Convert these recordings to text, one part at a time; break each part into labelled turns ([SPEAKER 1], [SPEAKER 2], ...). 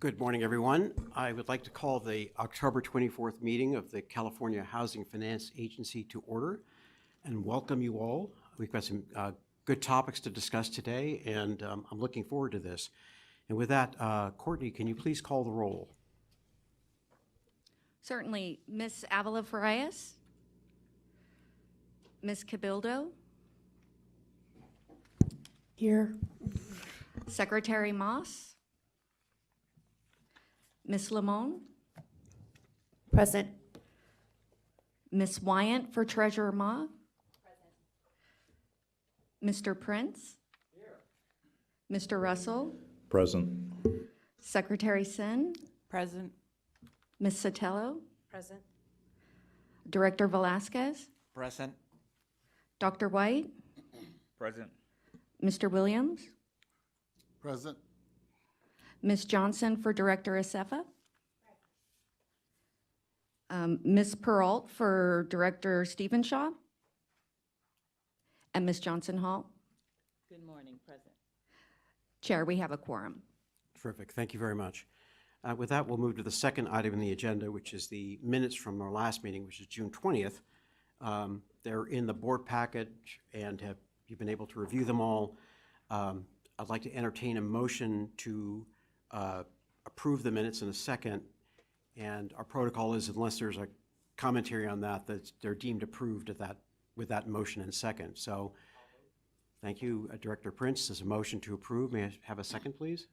[SPEAKER 1] Good morning, everyone. I would like to call the October 24th meeting of the California Housing Finance Agency to order and welcome you all. We've got some good topics to discuss today, and I'm looking forward to this. And with that, Courtney, can you please call the roll?
[SPEAKER 2] Certainly. Ms. Avila Farias? Ms. Cabildo?
[SPEAKER 3] Here.
[SPEAKER 2] Secretary Moss? Ms. Lamone?
[SPEAKER 3] Present.
[SPEAKER 2] Ms. Wyant for Treasurer Ma? Present. Mr. Prince? Here. Mr. Russell?
[SPEAKER 4] Present.
[SPEAKER 2] Secretary Sin?
[SPEAKER 3] Present.
[SPEAKER 2] Ms. Sotelo?
[SPEAKER 3] Present.
[SPEAKER 2] Director Velasquez?
[SPEAKER 5] Present.
[SPEAKER 2] Dr. White?
[SPEAKER 5] Present.
[SPEAKER 2] Mr. Williams?
[SPEAKER 6] Present.
[SPEAKER 2] Ms. Johnson for Director CalHFA? Ms. Peralt for Director Stevenshaw? And Ms. Johnson Hall?
[SPEAKER 3] Good morning. Present.
[SPEAKER 2] Chair, we have a quorum.
[SPEAKER 1] Terrific. Thank you very much. With that, we'll move to the second item in the agenda, which is the minutes from our last meeting, which is June 20th. They're in the board package, and you've been able to review them all. I'd like to entertain a motion to approve the minutes in a second, and our protocol is, unless there's a commentary on that, that they're deemed approved with that motion and second. So thank you, Director Prince. There's a motion to approve. May I have a second, please?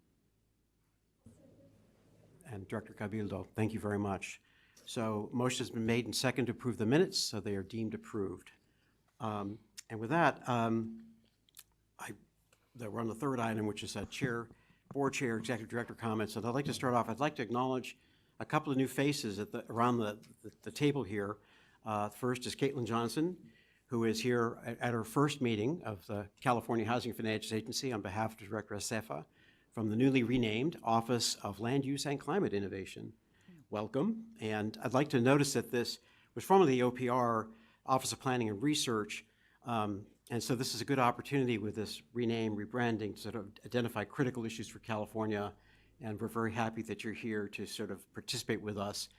[SPEAKER 1] And Director Cabildo, thank you very much. So motion has been made and second to approve the minutes, so they are deemed approved. And with that, we're on the third item, which is board chair, executive director comments. And I'd like to start off, I'd like to acknowledge a couple of new faces around the table here. First is Caitlin Johnson, who is here at her first meeting of the California Housing Finance Agency on behalf of Director CalHFA from the newly renamed Office of Land Use and Climate Innovation. Welcome. And I'd like to notice that this was formerly the OPR, Office of Planning and Research. And so this is a good opportunity with this rebranding to sort of identify critical issues for California. And we're very happy that you're here to sort of participate with us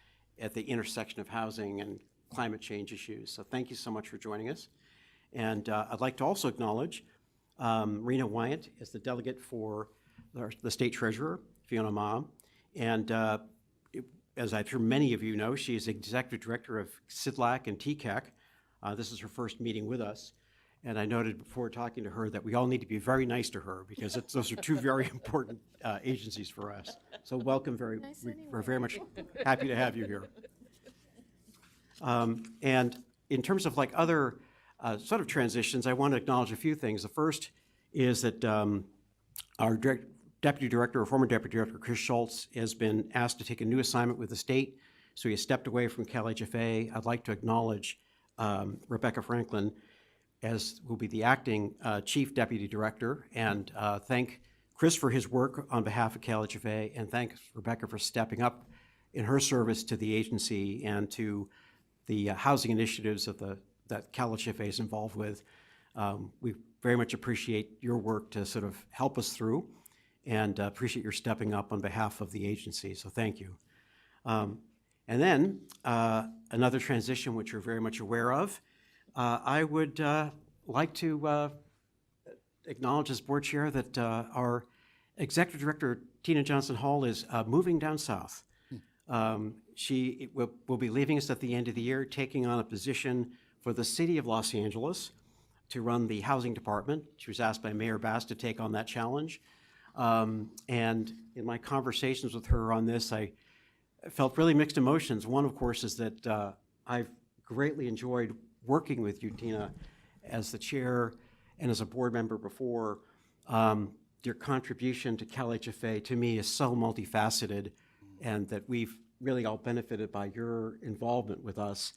[SPEAKER 1] at the intersection of housing and climate change issues. So thank you so much for joining us. And I'd like to also acknowledge Rena Wyant as the delegate for the state treasurer, Fiona Ma. And as I'm sure many of you know, she is executive director of CIDLAC and TCAC. This is her first meeting with us. And I noted before talking to her that we all need to be very nice to her because those are two very important agencies for us. So welcome, we're very much happy to have you here. And in terms of like other sort of transitions, I want to acknowledge a few things. The first is that our Deputy Director, or former Deputy Director, Chris Schultz, has been asked to take a new assignment with the state, so he has stepped away from CalHFA. I'd like to acknowledge Rebecca Franklin, as will be the acting Chief Deputy Director, and thank Chris for his work on behalf of CalHFA, and thank Rebecca for stepping up in her service to the agency and to the housing initiatives that CalHFA is involved with. We very much appreciate your work to sort of help us through, and appreciate your stepping up on behalf of the agency, so thank you. And then another transition which you're very much aware of, I would like to acknowledge as board chair that our executive director, Tina Johnson Hall, is moving down south. She will be leaving us at the end of the year, taking on a position for the city of Los Angeles to run the housing department. She was asked by Mayor Bass to take on that challenge. And in my conversations with her on this, I felt really mixed emotions. One, of course, is that I've greatly enjoyed working with you, Tina, as the chair and as a board member before. Your contribution to CalHFA to me is so multifaceted, and that we've really all benefited by your involvement with us.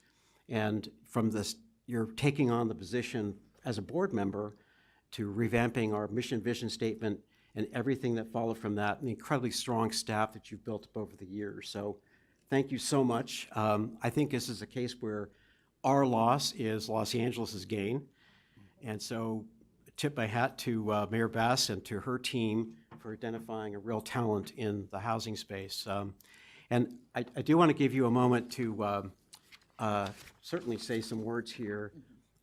[SPEAKER 1] And from this, you're taking on the position as a board member to revamping our mission vision statement and everything that followed from that, and the incredibly strong staff that you've built up over the years. So thank you so much. I think this is a case where our loss is Los Angeles' gain. And so tip my hat to Mayor Bass and to her team for identifying a real talent in the housing space. And I do want to give you a moment to certainly say some words here.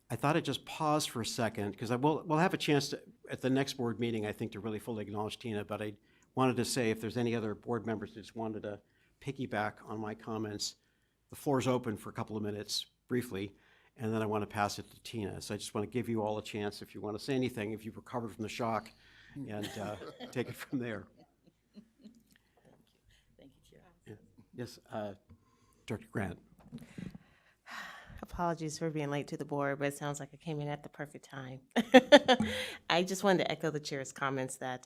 [SPEAKER 1] I thought I'd just pause for a second, because we'll have a chance to, at the next board meeting, I think, to really fully acknowledge Tina, but I wanted to say if there's any other board members that just wanted to piggyback on my comments, the floor is open for a couple of minutes, briefly, and then I want to pass it to Tina. So I just want to give you all a chance, if you want to say anything, if you've recovered from the shock, and take it from there.
[SPEAKER 3] Thank you, Chair.
[SPEAKER 1] Yes, Director Grant.
[SPEAKER 4] Apologies for being late to the board, but it sounds like I came in at the perfect time. I just wanted to echo the chair's comments that,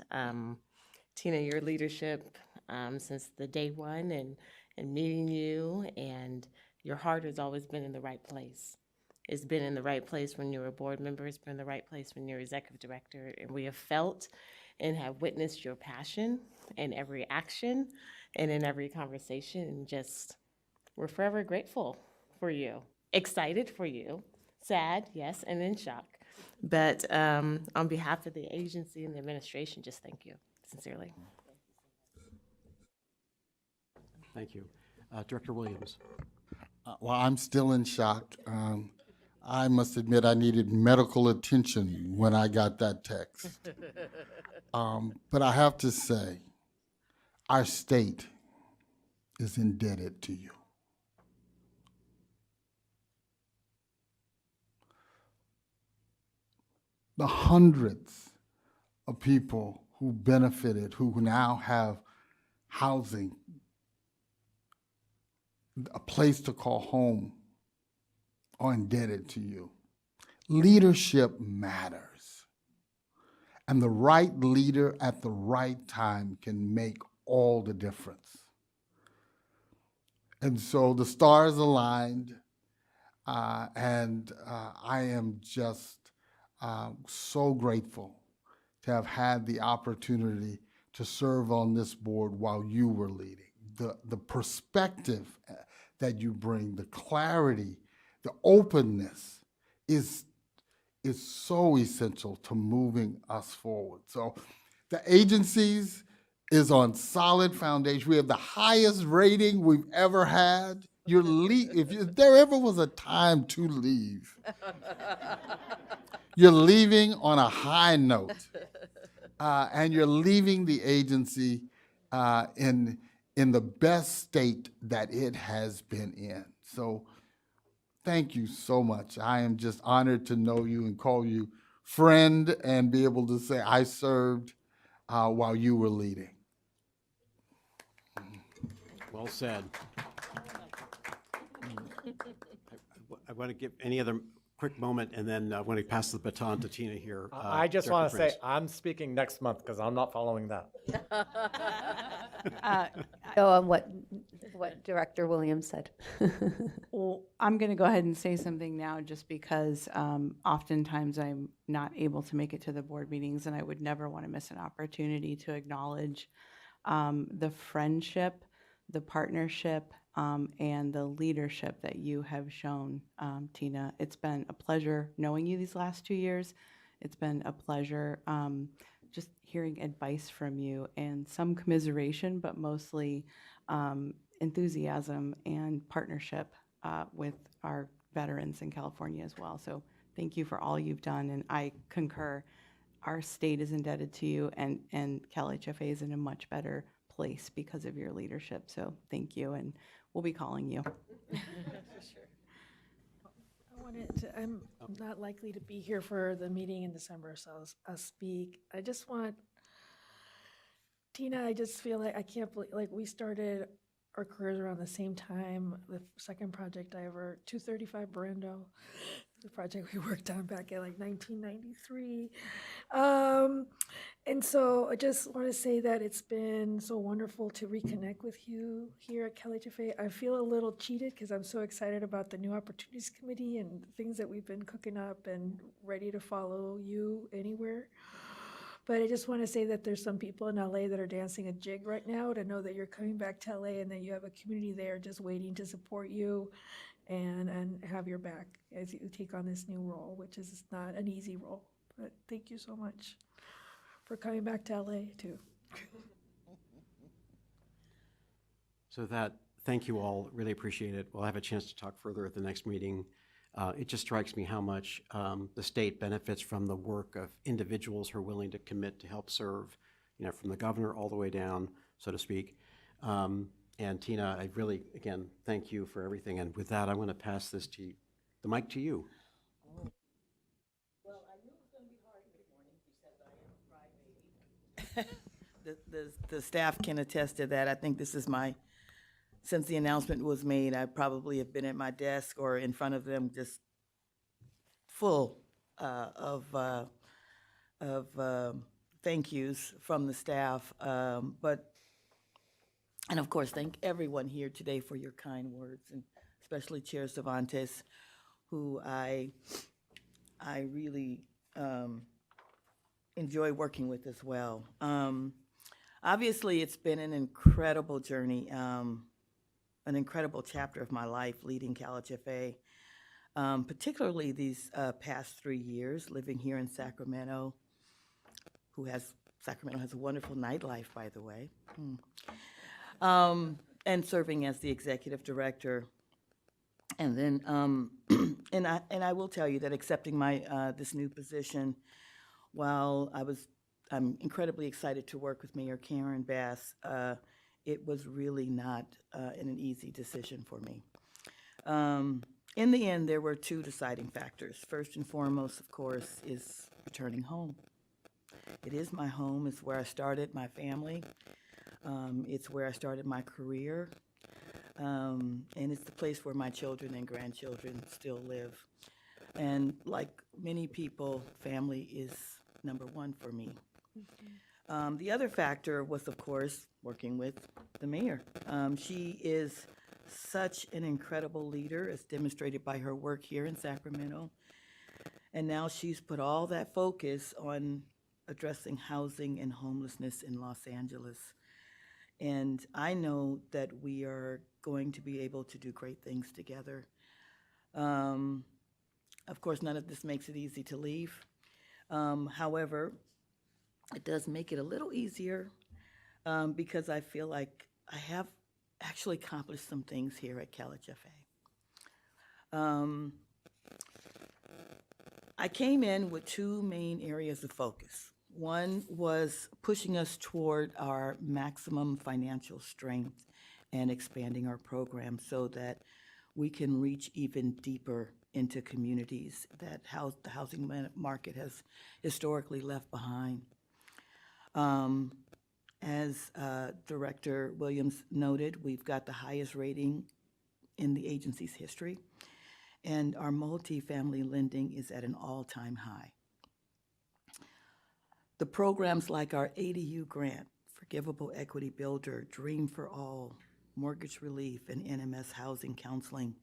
[SPEAKER 4] Tina, your leadership since the day one and meeting you, and your heart has always been in the right place. It's been in the right place when you were a board member. It's been in the right place when you were executive director. And we have felt and have witnessed your passion in every action and in every conversation. And just, we're forever grateful for you. Excited for you, sad, yes, and in shock. But on behalf of the agency and the administration, just thank you, sincerely.
[SPEAKER 1] Thank you. Director Williams.
[SPEAKER 6] Well, I'm still in shock. I must admit I needed medical attention when I got that text. But I have to say, our state is indebted to you. The hundreds of people who benefited, who now have housing, a place to call home, are indebted to you. Leadership matters. And the right leader at the right time can make all the difference. And so the stars aligned, and I am just so grateful to have had the opportunity to serve on this board while you were leading. The perspective that you bring, the clarity, the openness is so essential to moving us forward. So the agencies is on solid foundation. We have the highest rating we've ever had. If there ever was a time to leave, you're leaving on a high note, and you're leaving the agency in the best state that it has been in. So thank you so much. I am just honored to know you and call you friend and be able to say I served while you were leading.
[SPEAKER 1] Well said. I want to give any other quick moment, and then I want to pass the baton to Tina here.
[SPEAKER 5] I just
[SPEAKER 1] Director
[SPEAKER 5] want to say,
[SPEAKER 1] Prince.
[SPEAKER 5] I'm speaking next month because I'm not following that.
[SPEAKER 3] Go on what Director Williams said.
[SPEAKER 7] Well, I'm going to go ahead and say something now just because oftentimes I'm not able to make it to the board meetings, and I would never want to miss an opportunity to acknowledge the friendship, the partnership, and the leadership that you have shown, Tina. It's been a pleasure knowing you these last 2 years. It's been a pleasure just hearing advice from you and some commiseration, but mostly enthusiasm and partnership with our veterans in California as well. So thank you for all you've done, and I concur. Our state is indebted to you, and CalHFA is in a much better place because of your leadership. So thank you, and we'll be calling you.
[SPEAKER 8] I'm not likely to be here for the meeting in December, so I'll speak. I just want, Tina, I just feel like I can't believe, like, we started our careers around the same time. The second project I ever, 235 Brando, the project we worked on back in like 1993. And so I just want to say that it's been so wonderful to reconnect with you here at CalHFA. I feel a little cheated because I'm so excited about the new Opportunities Committee and things that we've been cooking up and ready to follow you anywhere. But I just want to say that there's some people in LA that are dancing a jig right now to know that you're coming back to LA and that you have a community there just waiting to support you and have your back as you take on this new role, which is not an easy role. But thank you so much for coming back to LA too.
[SPEAKER 1] So that, thank you all, really appreciate it. We'll have a chance to talk further at the next meeting. It just strikes me how much the state benefits from the work of individuals who are willing to commit to help serve, from the governor all the way down, so to speak. And Tina, I really, again, thank you for everything. And with that, I'm going to pass the mic to you.
[SPEAKER 9] The staff can attest to that. I think this is since the announcement was made, I probably have been at my desk or in front of them just full of thank yous from the staff. And of course, thank everyone here today for your kind words, and especially Chair Cervantes, who I really enjoy working with as well. Obviously, it's been an incredible journey, an incredible chapter of my life leading CalHFA, particularly these past 3 years living here in Sacramento, Sacramento has a wonderful nightlife, by the way, and serving as the executive director. And then, and I will tell you that accepting this new position, while I'm incredibly excited to work with Mayor Karen Bass, it was really not an easy decision for me. In the end, there were 2 deciding factors. First and foremost, of course, is returning home. It is my home. It's where I started my family. It's where I started my career. And it's the place where my children and grandchildren still live. And like many people, family is number 1 for me. The other factor was, of course, working with the mayor. She is such an incredible leader, as demonstrated by her work here in Sacramento. And now she's put all that focus on addressing housing and homelessness in Los Angeles. And I know that we are going to be able to do great things together. Of course, none of this makes it easy to leave. However, it does make it a little easier because I feel like I have actually accomplished some things here at CalHFA. I came in with 2 main areas of focus. One was pushing us toward our maximum financial strength and expanding our program so that we can reach even deeper into communities that the housing market has historically left behind. As Director Williams noted, we've got the highest rating in the agency's history, and our multifamily lending is at an all-time high. The programs like our ADU grant, Forgivable Equity Builder, Dream for All, Mortgage Relief, and NMS Housing Counseling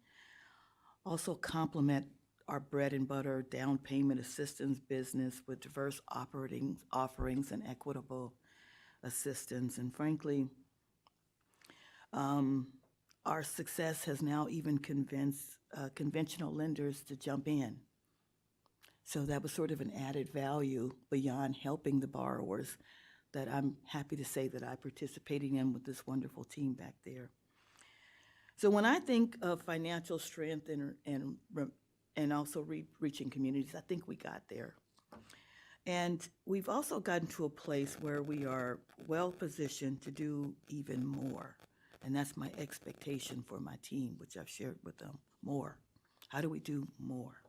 [SPEAKER 9] also complement our bread and butter down payment assistance business with diverse offerings and equitable assistance. And frankly, our success has now even convinced conventional lenders to jump in. So that was sort of an added value beyond helping the borrowers that I'm happy to say that I participated in with this wonderful team back there. So when I think of financial strength and also reaching communities, I think we got there. And we've also gotten to a place where we are well positioned to do even more. And that's my expectation for my team, which I've shared with them, more. How do we do more?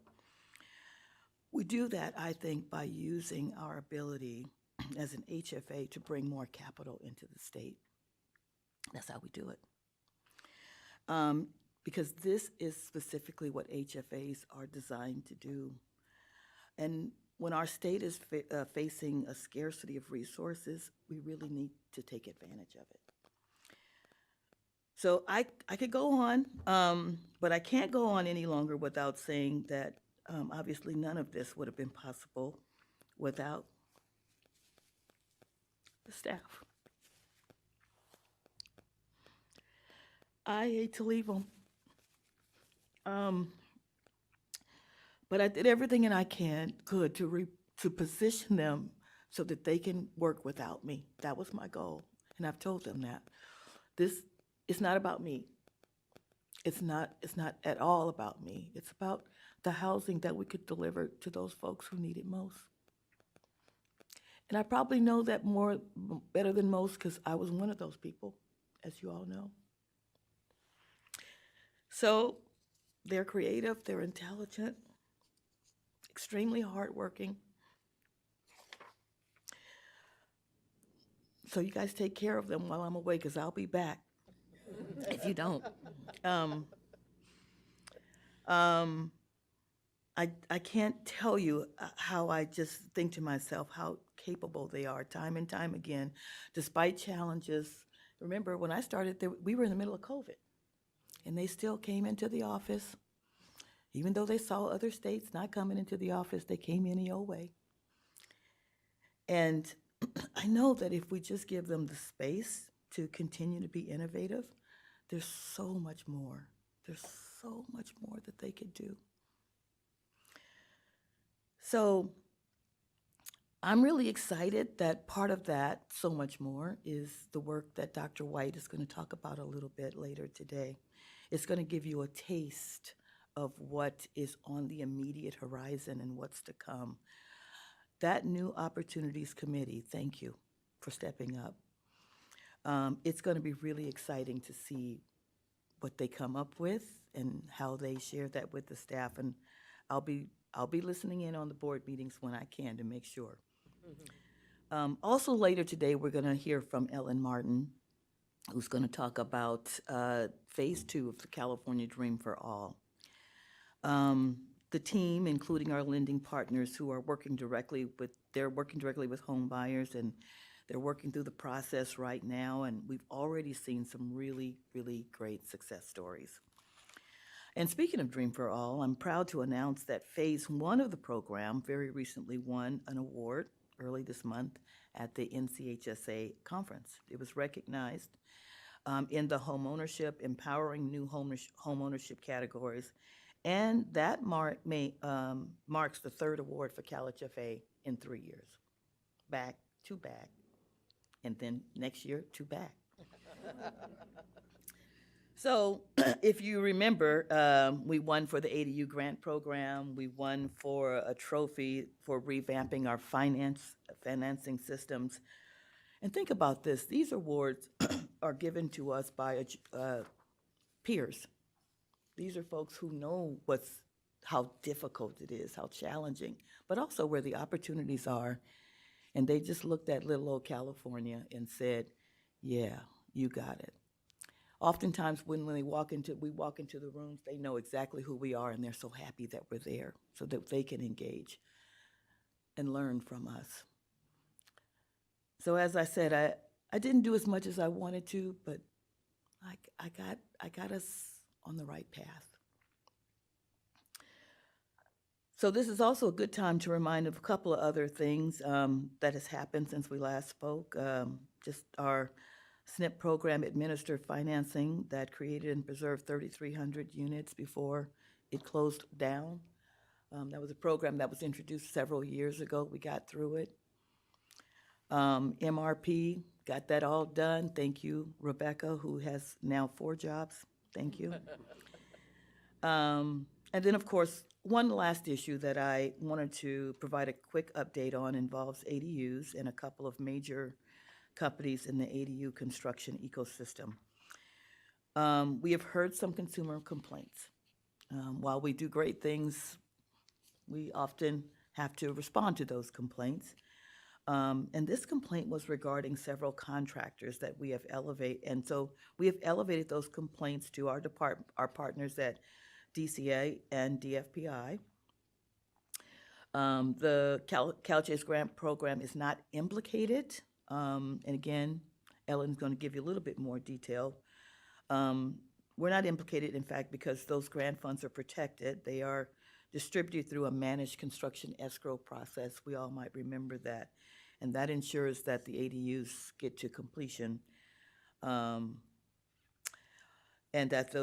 [SPEAKER 9] We do that, I think, by using our ability as an HFA to bring more capital into the state. That's how we do it. Because this is specifically what HFAs are designed to do. And when our state is facing a scarcity of resources, we really need to take advantage of it. So I could go on, but I can't go on any longer without saying that obviously none of this would have been possible without the staff. I hate to leave them. But I did everything I could to position them so that they can work without me. That was my goal, and I've told them that. This is not about me. It's not at all about me. It's about the housing that we could deliver to those folks who need it most. And I probably know that better than most because I was one of those people, as you all know. So they're creative, they're intelligent, extremely hardworking. So you guys take care of them while I'm away because I'll be back if you don't. I can't tell you how I just think to myself how capable they are time and time again, despite challenges. Remember, when I started, we were in the middle of COVID, and they still came into the office. Even though they saw other states not coming into the office, they came any old way. And I know that if we just give them the space to continue to be innovative, there's so much more. There's so much more that they could do. So I'm really excited that part of that, so much more, is the work that Dr. White is going to talk about a little bit later today. It's going to give you a taste of what is on the immediate horizon and what's to come. That new Opportunities Committee, thank you for stepping up. It's going to be really exciting to see what they come up with and how they share that with the staff. And I'll be listening in on the board meetings when I can to make sure. Also later today, we're going to hear from Ellen Martin, who's going to talk about phase 2 of the California Dream for All. The team, including our lending partners who are working directly with home buyers, and they're working through the process right now, and we've already seen some really, really great success stories. And speaking of Dream for All, I'm proud to announce that phase 1 of the program very recently won an award early this month at the NCHSA conference. It was recognized in the homeownership, empowering new homeownership categories, and that marks the 3rd award for CalHFA in 3 years. Back to back, and then next year, 2 back. So if you remember, we won for the ADU grant program. We won for a trophy for revamping our financing systems. And think about this. These awards are given to us by peers. These are folks who know how difficult it is, how challenging, but also where the opportunities are. And they just looked at little old California and said, yeah, you got it. Oftentimes when we walk into the rooms, they know exactly who we are, and they're so happy that we're there so that they can engage and learn from us. So as I said, I didn't do as much as I wanted to, but I got us on the right path. So this is also a good time to remind of a couple of other things that has happened since we last spoke. Just our SNP program administered financing that created and preserved 3,300 units before it closed down. That was a program that was introduced several years ago. We got through it. MRP, got that all done. Thank you, Rebecca, who has now 4 jobs. Thank you. And then, of course, one last issue that I wanted to provide a quick update on involves ADUs and a couple of major companies in the ADU construction ecosystem. We have heard some consumer complaints. While we do great things, we often have to respond to those complaints. And this complaint was regarding several contractors that we have elevated. And so we have elevated those complaints to our partners at DCA and DFPI. The CalHFA's grant program is not implicated. And again, Ellen's going to give you a little bit more detail. We're not implicated, in fact, because those grant funds are protected. They are distributed through a managed construction escrow process. We all might remember that. And that ensures that the ADUs get to completion. And that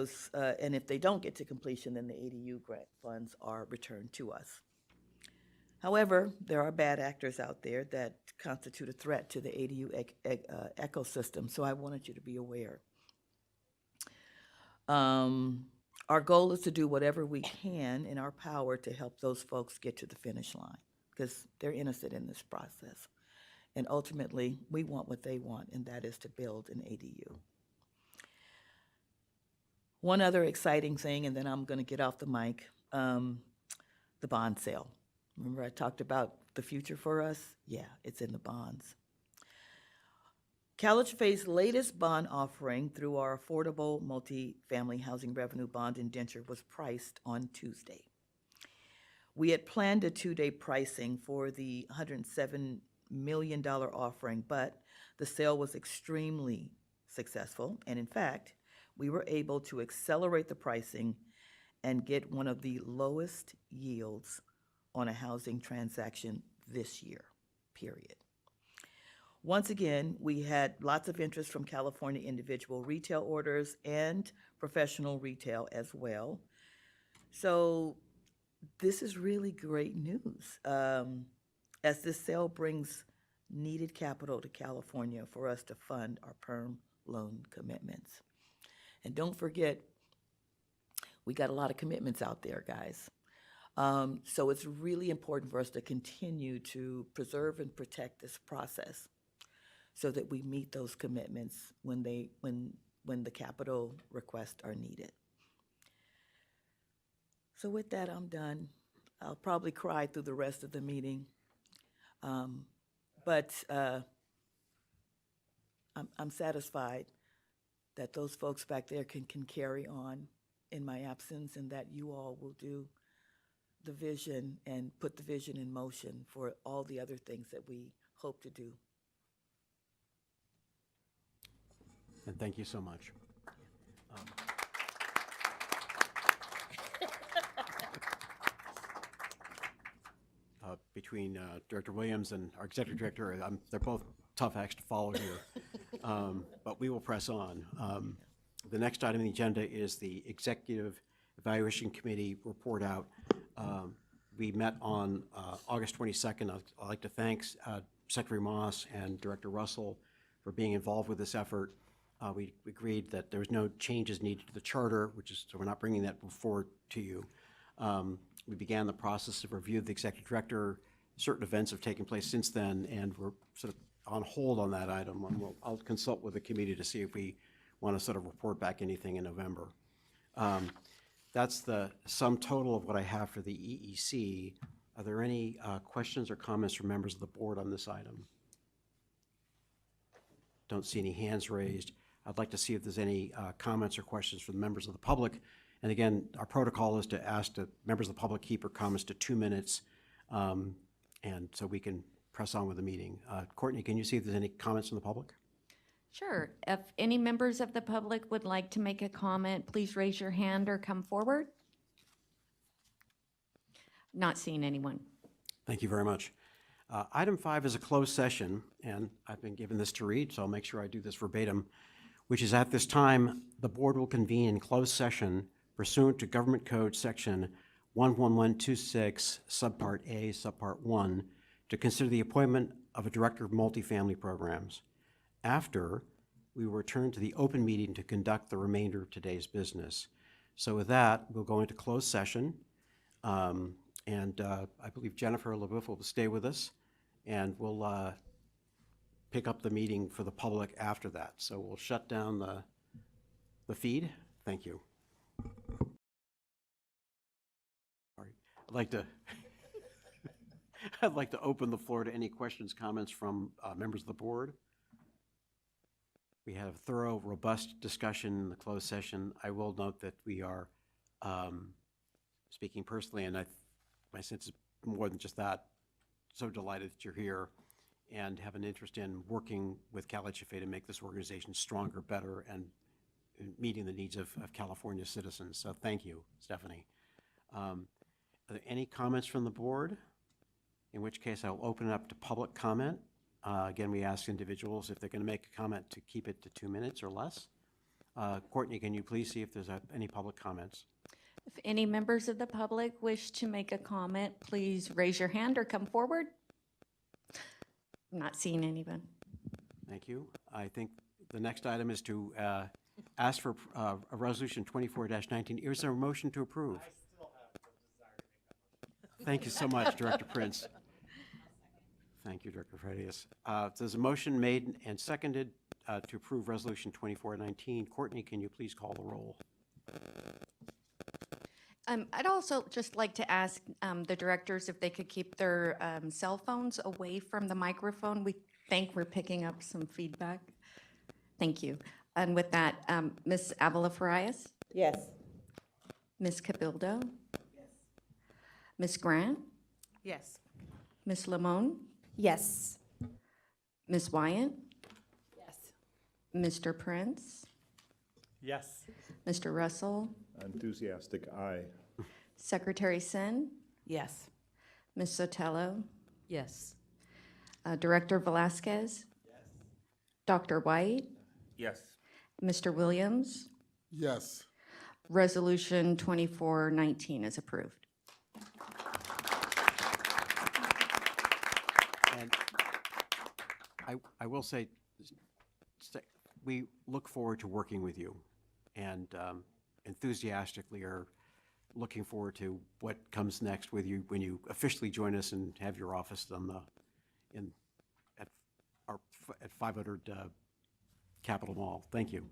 [SPEAKER 9] and if they don't get to completion, then the ADU grant funds are returned to us. However, there are bad actors out there that constitute a threat to the ADU ecosystem, so I wanted you to be aware. Our goal is to do whatever we can in our power to help those folks get to the finish line, because they're innocent in this process. And ultimately, we want what they want, and that is to build an ADU. One other exciting thing, and then I'm going to get off the mic, the bond sale. Remember I talked about the future for us? Yeah, it's in the bonds. CalHFA's latest bond offering through our affordable multifamily housing revenue bond indenture was priced on Tuesday. We had planned a 2-day pricing for the $107 million offering, but the sale was extremely successful, and in fact, we were able to accelerate the pricing and get one of the lowest yields on a housing transaction this year, period. Once again, we had lots of interest from California individual retail orders and professional retail as well. So this is really great news, as this sale brings needed capital to California for us to fund our perm loan commitments. And don't forget, we got a lot of commitments out there, guys. So it's really important for us to continue to preserve and protect this process so that we meet those commitments when the capital requests are needed. So with that, I'm done. I'll probably cry through the rest of the meeting. But I'm satisfied that those folks back there can carry on in my absence, and that you all will do the vision and put the vision in motion for all the other things that we hope to do.
[SPEAKER 1] And thank you so much. Between Director Williams and our Executive Director, they're both tough acts to follow here, but we will press on. The next item on the agenda is the Executive Evaluation Committee report out. We met on August 22nd. I'd like to thank Secretary Moss and Director Russell for being involved with this effort. We agreed that there was no changes needed to the charter, so we're not bringing that forward to you. We began the process of review of the Executive Director. Certain events have taken place since then, and we're sort of on hold on that item. I'll consult with the committee to see if we want to sort of report back anything in November. That's the sum total of what I have for the EEC. Are there any questions or comments from members of the board on this item? Don't see any hands raised. I'd like to see if there's any comments or questions from members of the public. And again, our protocol is to ask the members of the public keep their comments to 2 minutes, and so we can press on with the meeting. Courtney, can you see if there's any comments from the public?
[SPEAKER 2] Sure. If any members of the public would like to make a comment, please raise your hand or come forward. Not seeing anyone.
[SPEAKER 1] Thank you very much. Item 5 is a closed session, and I've been given this to read, so I'll make sure I do this verbatim, which is at this time, the board will convene in closed session pursuant to Government Code Section 11126, Subpart A, Subpart 1, to consider the appointment of a director of multifamily programs. After, we will return to the open meeting to conduct the remainder of today's business. So with that, we'll go into closed session, and I believe Jennifer LaBeouf will stay with us, and we'll pick up the meeting for the public after that. So we'll shut down the feed. Thank you. All right. I'd like to open the floor to any questions, comments from members of the board. We had a thorough, robust discussion in the closed session. I will note that we are speaking personally, and my sense is more than just that. So delighted that you're here and have an interest in working with CalHFA to make this organization stronger, better, and meeting the needs of California citizens. So thank you, Stephanie. Are there any comments from the board? In which case I'll open it up to public comment. Again, we ask individuals if they're going to make a comment to keep it to 2 minutes or less. Courtney, can you please see if there's any public comments?
[SPEAKER 2] If any members of the public wish to make a comment, please raise your hand or come forward. I'm not seeing anyone.
[SPEAKER 1] Thank you. I think the next item is to ask for a resolution 24-19. Is there a motion to approve? Thank you so much, Director Prince. Thank you, Director Freitas. There's a motion made and seconded to approve Resolution 24-19. Courtney, can you please call the roll?
[SPEAKER 2] I'd also just like to ask the directors if they could keep their cell phones away from the microphone. We think we're picking up some feedback. Thank you. And with that, Ms. Avila Farias,
[SPEAKER 4] Yes.
[SPEAKER 2] Ms. Cabildo, Ms. Grant,
[SPEAKER 4] Yes.
[SPEAKER 2] Ms. Lamone,
[SPEAKER 3] Yes.
[SPEAKER 2] Ms. Wyatt,
[SPEAKER 3] Yes.
[SPEAKER 2] Mr. Prince,
[SPEAKER 5] Yes.
[SPEAKER 2] Mr. Russell,
[SPEAKER 10] Enthusiastic, aye.
[SPEAKER 2] Secretary Sin,
[SPEAKER 9] Yes.
[SPEAKER 2] Ms. Sotelo,
[SPEAKER 9] Yes.
[SPEAKER 2] Director Velasquez, Dr. White,
[SPEAKER 10] Yes.
[SPEAKER 2] Mr. Williams.
[SPEAKER 6] Yes.
[SPEAKER 2] Resolution 24-19 is approved.
[SPEAKER 1] And I will say, we look forward to working with you and enthusiastically are looking forward to what comes next with you when you officially join us and have your office on at 500 Capitol Mall. Thank you.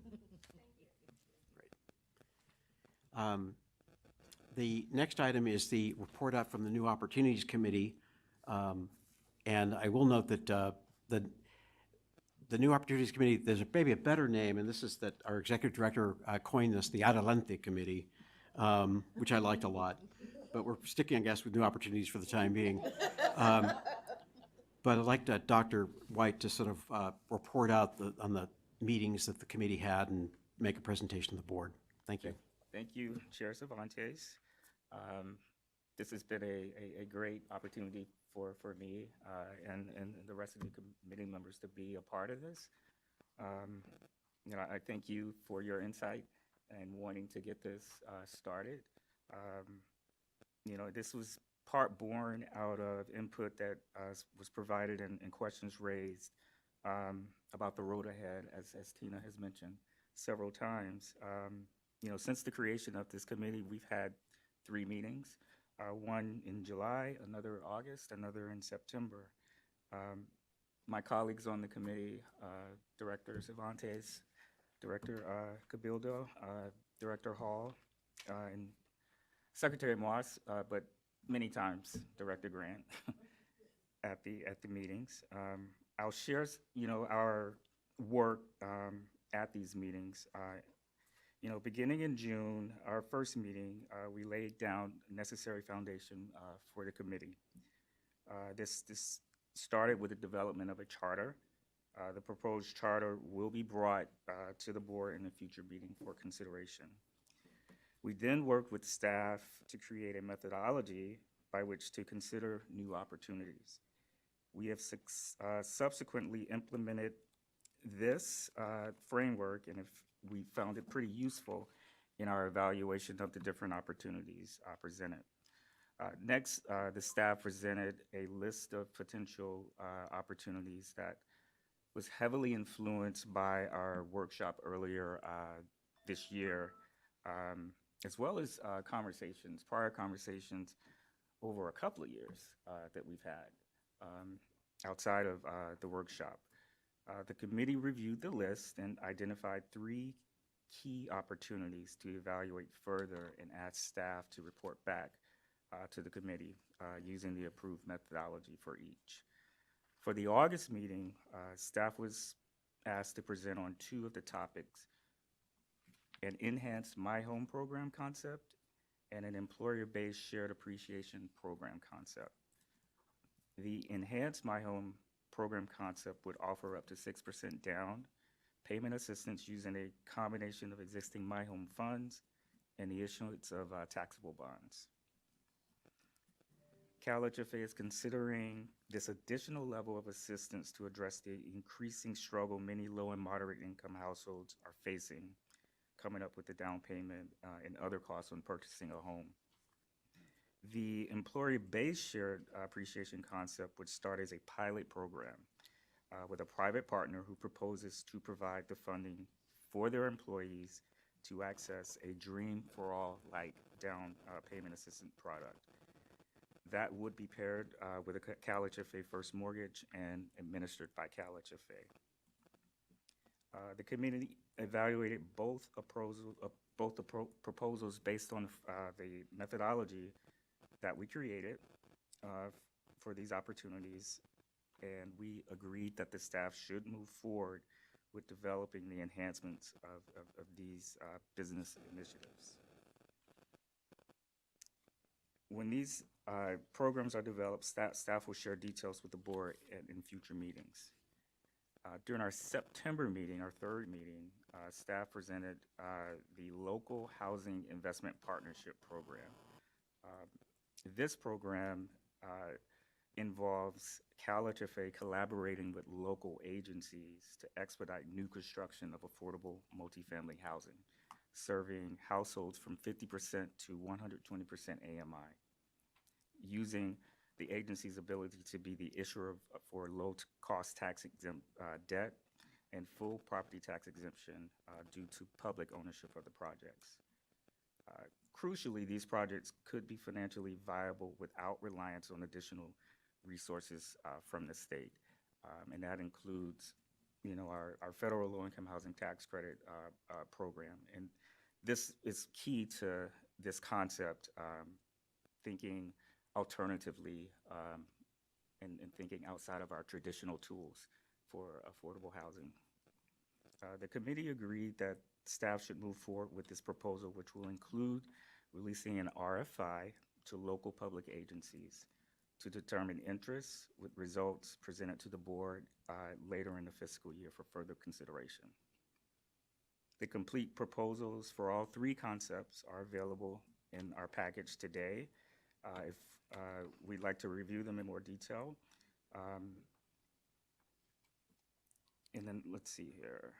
[SPEAKER 1] Great. The next item is the report out from the New Opportunities Committee. And I will note that the New Opportunities Committee, there's maybe a better name, and this is that our executive director coined this, the Adelante Committee, which I liked a lot. But we're sticking, I guess, with New Opportunities for the time being. But I'd like Dr. White to sort of report out on the meetings that the committee had and make a presentation to the board. Thank you.
[SPEAKER 11] Thank you, Chair Cervantes. This has been a great opportunity for me and the rest of the committee members to be a part of this. I thank you for your insight and wanting to get this started. This was part born out of input that was provided and questions raised about the road ahead, as Tina has mentioned several times. Since the creation of this committee, we've had 3 meetings, one in July, another August, another in September. My colleagues on the committee, Director Cervantes, Director Cabildo, Director Hall, and Secretary Moss, but many times Director Grant at the meetings. I'll share, our work at these meetings. Beginning in June, our first meeting, we laid down necessary foundation for the committee. This started with the development of a charter. The proposed charter will be brought to the board in a future meeting for consideration. We then worked with staff to create a methodology by which to consider new opportunities. We have subsequently implemented this framework, and we found it pretty useful in our evaluation of the different opportunities presented. Next, the staff presented a list of potential opportunities that was heavily influenced by our workshop earlier this year, as well as prior conversations over a couple of years that we've had outside of the workshop. The committee reviewed the list and identified 3 key opportunities to evaluate further and asked staff to report back to the committee using the approved methodology for each. For the August meeting, staff was asked to present on 2 of the topics: an enhanced My Home program concept and an employer-based shared appreciation program concept. The enhanced My Home program concept would offer up to 6% down payment assistance using a combination of existing My Home funds and the issuance of taxable bonds. CalHFA is considering this additional level of assistance to address the increasing struggle many low and moderate income households are facing coming up with the down payment and other costs when purchasing a home. The employee-based shared appreciation concept would start as a pilot program with a private partner who proposes to provide the funding for their employees to access a Dream for All-like down payment assistance product. That would be paired with a CalHFA first mortgage and administered by CalHFA. The committee evaluated both proposals based on the methodology that we created for these opportunities, and we agreed that the staff should move forward with developing the enhancements of these business initiatives. When these programs are developed, staff will share details with the board in future meetings. During our September meeting, our third meeting, staff presented the Local Housing Investment Partnership Program. This program involves CalHFA collaborating with local agencies to expedite new construction of affordable multifamily housing, serving households from 50% to 120% AMI, using the agency's ability to be the issuer for low-cost tax-exempt debt and full property tax exemption due to public ownership of the projects. Crucially, these projects could be financially viable without reliance on additional resources from the state. And that includes, our federal low-income housing tax credit program. And this is key to this concept, thinking alternatively and thinking outside of our traditional tools for affordable housing. The committee agreed that staff should move forward with this proposal, which will include releasing an RFI to local public agencies to determine interests with results presented to the board later in the fiscal year for further consideration. The complete proposals for all three concepts are available in our package today. If we'd like to review them in more detail. And then let's see here.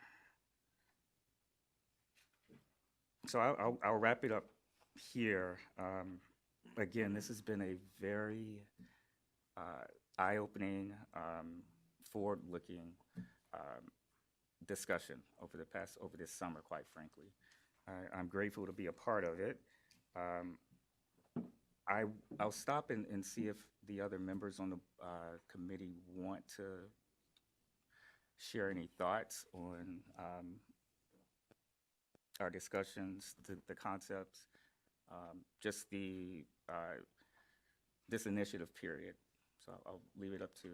[SPEAKER 11] So I'll wrap it up here. Again, this has been a very eye-opening, forward-looking discussion over this summer, quite frankly. I'm grateful to be a part of it. I'll stop and see if the other members on the committee want to share any thoughts on our discussions, the concepts, just this initiative period. So I'll leave it up to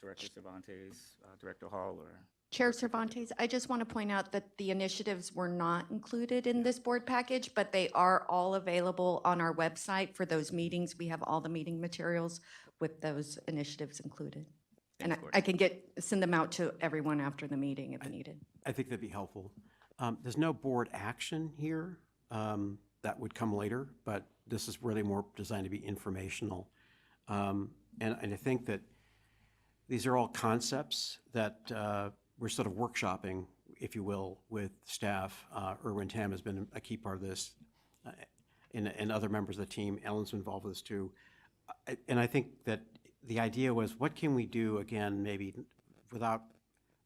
[SPEAKER 11] Director Cervantes, Director Hall, or
[SPEAKER 2] Chair Cervantes, I just want to point out that the initiatives were not included in this board package, but they are all available on our website for those meetings. We have all the meeting materials with those initiatives included. And I can send them out to everyone after the meeting if needed.
[SPEAKER 1] I think that'd be helpful. There's no board action here that would come later, but this is really more designed to be informational. And I think that these are all concepts that we're sort of workshopping, if you will, with staff. Erwin Tam has been a key part of this, and other members of the team. Ellen's been involved with this too. And I think that the idea was, what can we do, again, maybe without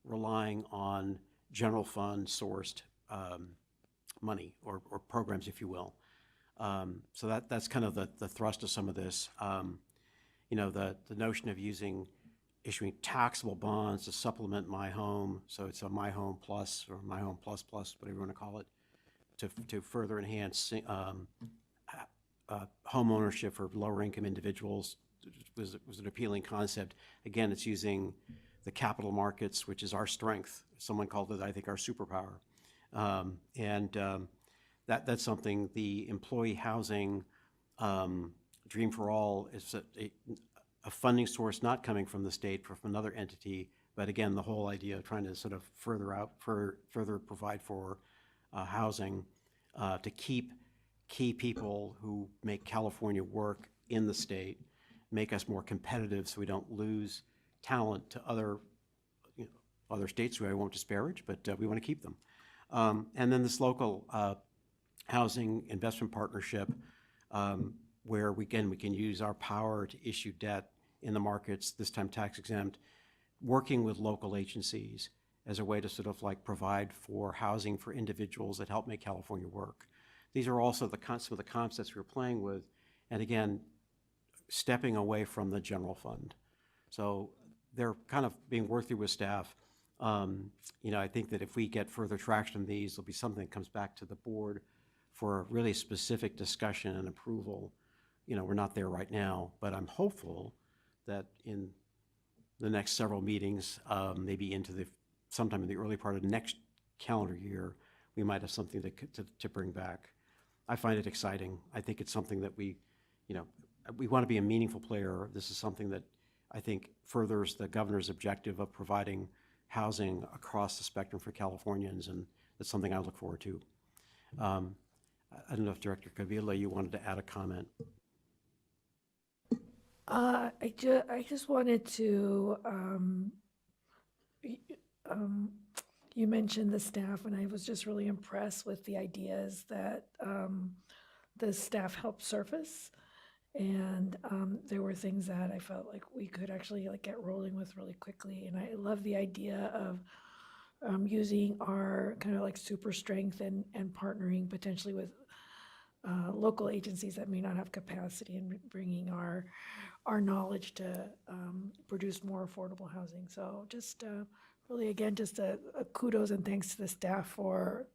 [SPEAKER 1] relying on general fund sourced money or programs, if you will. So that's kind of the thrust of some of this. The notion of issuing taxable bonds to supplement My Home, so it's a My Home Plus or My Home Plus Plus, whatever you want to call it, to further enhance home ownership for lower income individuals was an appealing concept. Again, it's using the capital markets, which is our strength. Someone called it, I think, our superpower. That's something. The employee housing Dream for All is a funding source not coming from the state, but from another entity. But again, the whole idea of trying to sort of further provide for housing to keep key people who make California work in the state, make us more competitive so we don't lose talent to other states who I won't disparage, but we want to keep them. And then this local housing investment partnership, where we can use our power to issue debt in the markets, this time tax exempt, working with local agencies as a way to sort of like provide for housing for individuals that help make California work. These are also some of the concepts we're playing with, and again, stepping away from the general fund. So they're kind of being worked through with staff. I think that if we get further traction on these, there'll be something that comes back to the board for a really specific discussion and approval. We're not there right now, but I'm hopeful that in the next several meetings, maybe sometime in the early part of next calendar year, we might have something to bring back. I find it exciting. I think it's something that we want to be a meaningful player. This is something that I think furthers the governor's objective of providing housing across the spectrum for Californians, and it's something I look forward to. I don't know if Director Cavilla, you wanted to add a comment.
[SPEAKER 8] I just wanted to, you mentioned the staff, and I was just really impressed with the ideas that the staff helped surface. And there were things that I felt like we could actually get rolling with really quickly. And I love the idea of using our kind of super strength and partnering potentially with local agencies that may not have capacity, and bringing our knowledge to produce more affordable housing. So just really, again, just a kudos and thanks to the staff for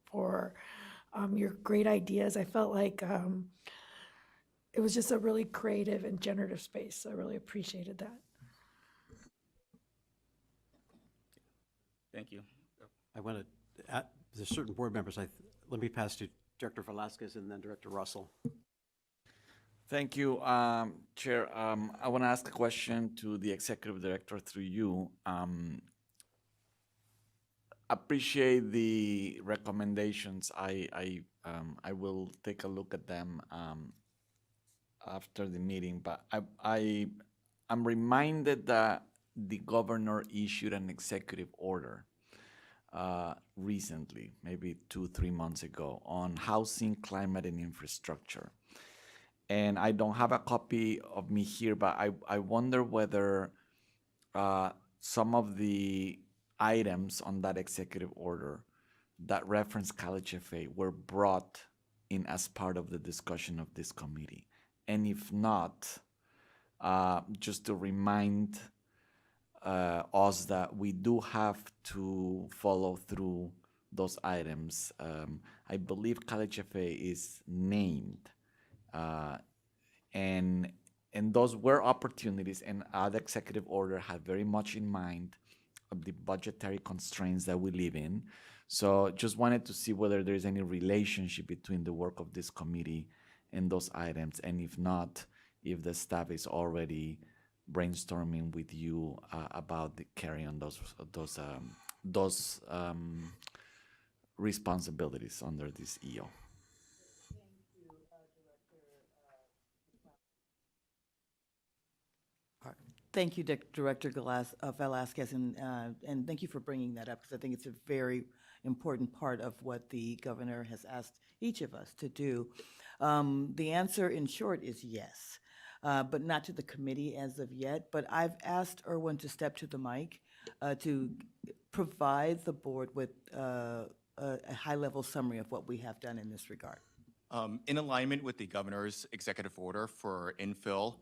[SPEAKER 8] your great ideas. I felt like it was just a really creative and generative space. So I really appreciated that.
[SPEAKER 11] Thank you.
[SPEAKER 1] I want to add, there's certain board members, let me pass to Director Velasquez and then Director Russell.
[SPEAKER 12] Thank you, Chair. I want to ask a question to the Executive Director through you. Appreciate the recommendations. I will take a look at them after the meeting, but I'm reminded that the governor issued an executive order recently, maybe 2-3 months ago, on housing, climate, and infrastructure. And I don't have a copy of me here, but I wonder whether some of the items on that executive order that reference CalHFA were brought in as part of the discussion of this committee. And if not, just to remind us that we do have to follow through those items. I believe CalHFA is named, and those were opportunities, and our executive order had very much in mind of the budgetary constraints that we live in. So just wanted to see whether there's any relationship between the work of this committee and those items, and if not, if the staff is already brainstorming with you about the carry on those responsibilities under this EO.
[SPEAKER 9] Thank you, Director Velasquez, and thank you for bringing that up, because I think it's a very important part of what the governor has asked each of us to do. The answer, in short, is yes, but not to the committee as of yet. But I've asked Erwin to step to the mic to provide the board with a high-level summary of what we have done in this regard.
[SPEAKER 13] In alignment with the governor's executive order for infill,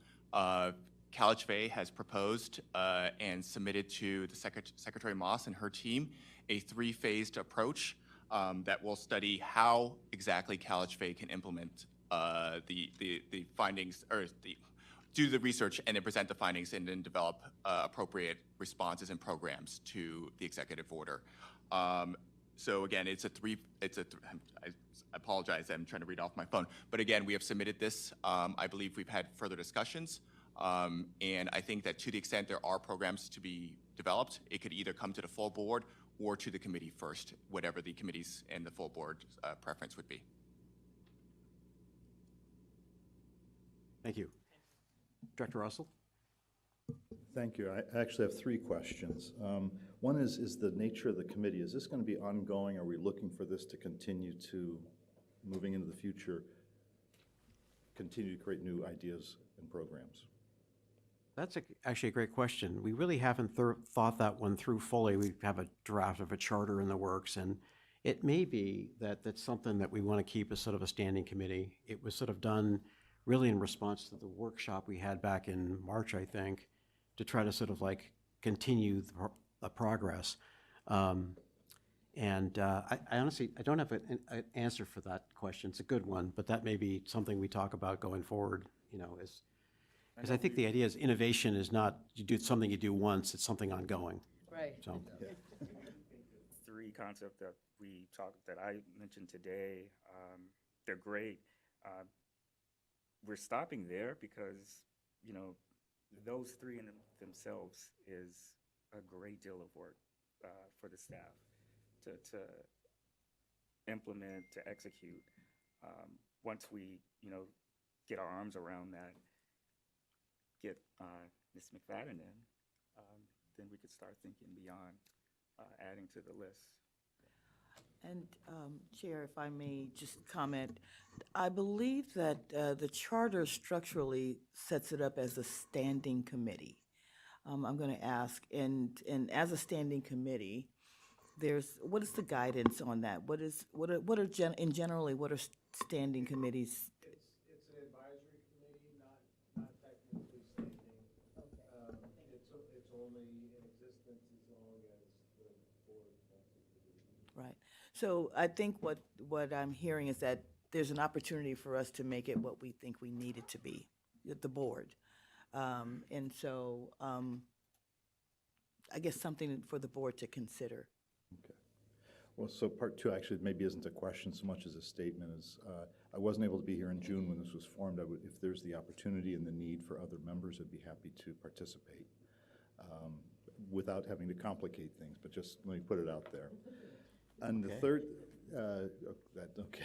[SPEAKER 13] CalHFA has proposed and submitted to the Secretary Moss and her team a 3-phased approach that will study how exactly CalHFA can implement the findings, or do the research and then present the findings, and then develop appropriate responses and programs to the executive order. So again, I apologize, I'm trying to read off my phone. But again, we have submitted this. I believe we've had further discussions. And I think that to the extent there are programs to be developed, it could either come to the full board or to the committee first, whatever the committee's and the full board preference would be.
[SPEAKER 1] Thank you. Director Russell?
[SPEAKER 10] Thank you. I actually have three questions. One is the nature of the committee. Is this going to be ongoing? Are we looking for this to continue to, moving into the future, continue to create new ideas and programs?
[SPEAKER 1] That's actually a great question. We really haven't thought that one through fully. We have a draft of a charter in the works, and it may be that that's something that we want to keep as sort of a standing committee. It was sort of done really in response to the workshop we had back in March, I think, to try to sort of like continue the progress. I honestly, I don't have an answer for that question. It's a good one, but that may be something we talk about going forward, you know, because I think the idea is innovation is not you do something you do once, it's something ongoing.
[SPEAKER 9] Right.
[SPEAKER 1] So,
[SPEAKER 11] Three concepts that I mentioned today, they're great. We're stopping there because, you know, those three in themselves is a great deal of work for the staff to implement, to execute. Once we, you know, get our arms around that, get Ms. McFadden in, then we could start thinking beyond adding to the list.
[SPEAKER 9] And Chair, if I may just comment, I believe that the charter structurally sets it up as a standing committee. I'm going to ask, and as a standing committee, what is the guidance on that? What are generally what are standing committees?
[SPEAKER 14] It's an advisory committee, not technically standing. It's only in existence as long as the board wants it to be.
[SPEAKER 9] Right. So I think what I'm hearing is that there's an opportunity for us to make it what we think we need it to be, the board. And so I guess something for the board to consider.
[SPEAKER 10] Okay. Well, so part two actually maybe isn't a question so much as a statement. I wasn't able to be here in June when this was formed. If there's the opportunity and the need for other members, I'd be happy to participate without having to complicate things, but just let me put it out there. And the third, okay.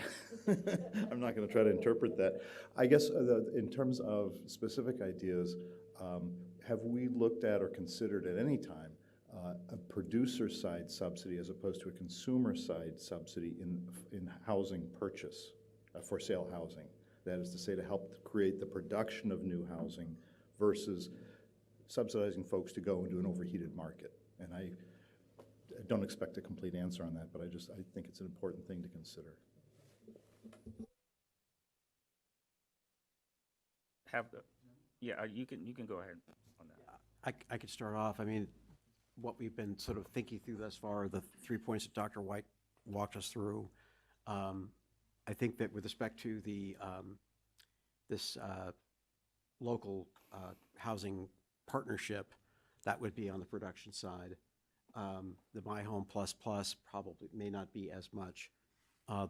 [SPEAKER 10] I'm not going to try to interpret that. I guess in terms of specific ideas, have we looked at or considered at any time a producer side subsidy as opposed to a consumer side subsidy in housing purchase, for sale housing? That is to say, to help create the production of new housing versus subsidizing folks to go into an overheated market. And I don't expect a complete answer on that, but I think it's an important thing to consider.
[SPEAKER 11] You can go ahead on that.
[SPEAKER 1] I could start off. I mean, what we've been sort of thinking through thus far, the 3 points that Dr. White walked us through, I think that with respect to this local housing partnership, that would be on the production side. The My Home Plus Plus probably may not be as much.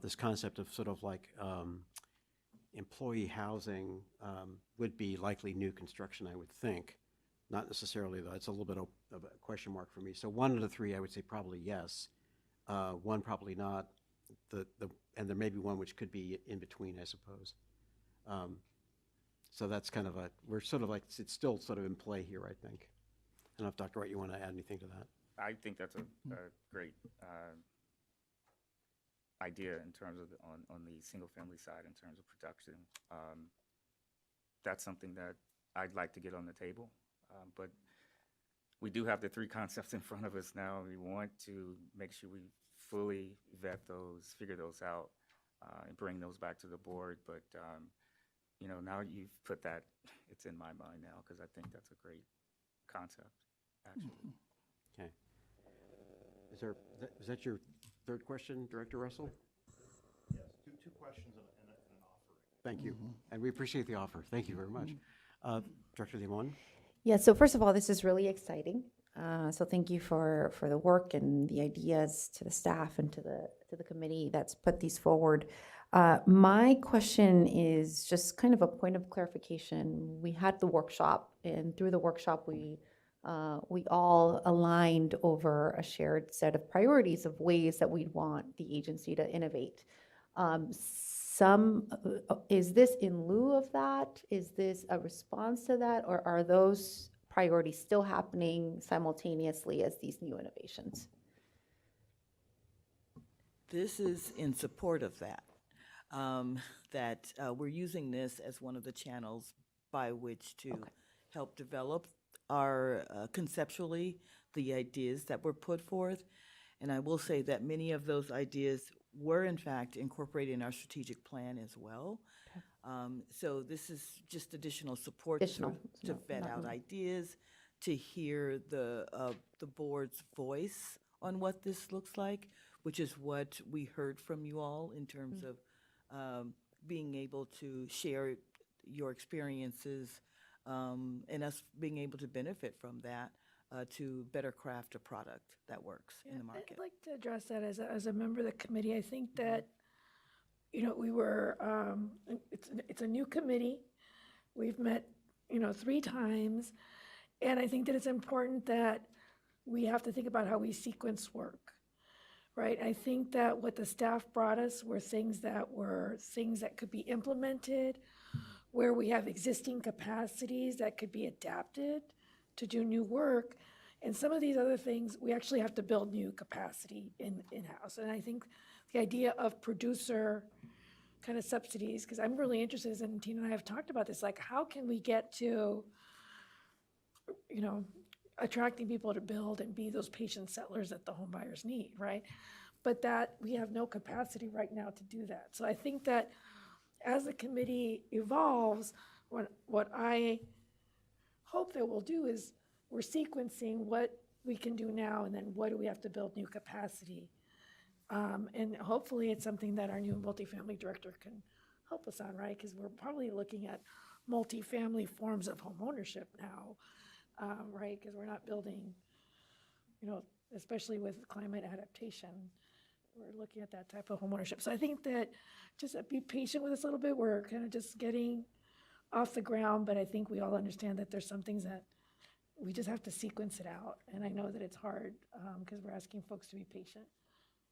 [SPEAKER 1] This concept of sort of like employee housing would be likely new construction, I would think. Not necessarily, though. It's a little bit of a question mark for me. So one of the three, I would say probably yes. One probably not. And there may be one which could be in between, I suppose. So that's kind of we're sort of like, it's still sort of in play here, I think. I don't know if Dr. Wright, you want to add anything to that?
[SPEAKER 11] I think that's a great idea in terms of on the single family side in terms of production. That's something that I'd like to get on the table, but we do have the three concepts in front of us now. We want to make sure we fully vet those, figure those out, and bring those back to the board. But you know, now you've put that, it's in my mind now because I think that's a great concept, actually.
[SPEAKER 1] Okay. Is that your third question, Director Russell?
[SPEAKER 10] Yes, two questions and an offering.
[SPEAKER 1] Thank you. And we appreciate the offer. Thank you very much. Director Limon?
[SPEAKER 3] Yeah, so first of all, this is really exciting. So thank you for the work and the ideas to the staff and to the committee that's put these forward. My question is just kind of a point of clarification. We had the workshop, and through the workshop, we all aligned over a shared set of priorities of ways that we'd want the agency to innovate. Is this in lieu of that? Is this a response to that? Or are those priorities still happening simultaneously as these new innovations?
[SPEAKER 9] This is in support of that, we're using this as one of the channels by which to help develop our, conceptually, the ideas that were put forth. And I will say that many of those ideas were in fact incorporated in our strategic plan as well. So this is just additional support
[SPEAKER 3] Additional,
[SPEAKER 9] to vet out ideas, to hear the board's voice on what this looks like, which is what we heard from you all in terms of being able to share your experiences and us being able to benefit from that to better craft a product that works in the market.
[SPEAKER 8] I'd like to address that as a member of the committee. I think that, we were, it's a new committee. We've met, 3 times. And I think that it's important that we have to think about how we sequence work, right? I think that what the staff brought us were things that could be implemented, where we have existing capacities that could be adapted to do new work. And some of these other things, we actually have to build new capacity in-house. And I think the idea of producer kind of subsidies, because I'm really interested, and Tina and I have talked about this, like how can we get to, attracting people to build and be those patient settlers that the home buyers need, right? But that we have no capacity right now to do that. So I think that as the committee evolves, what I hope that we'll do is we're sequencing what we can do now and then what do we have to build new capacity. And hopefully it's something that our new multifamily director can help us on, right? Because we're probably looking at multifamily forms of home ownership now, right? Because we're not building, especially with climate adaptation, we're looking at that type of home ownership. So I think that just be patient with us a little bit. We're kind of just getting off the ground, but I think we all understand that there's some things that we just have to sequence it out. And I know that it's hard because we're asking folks to be patient.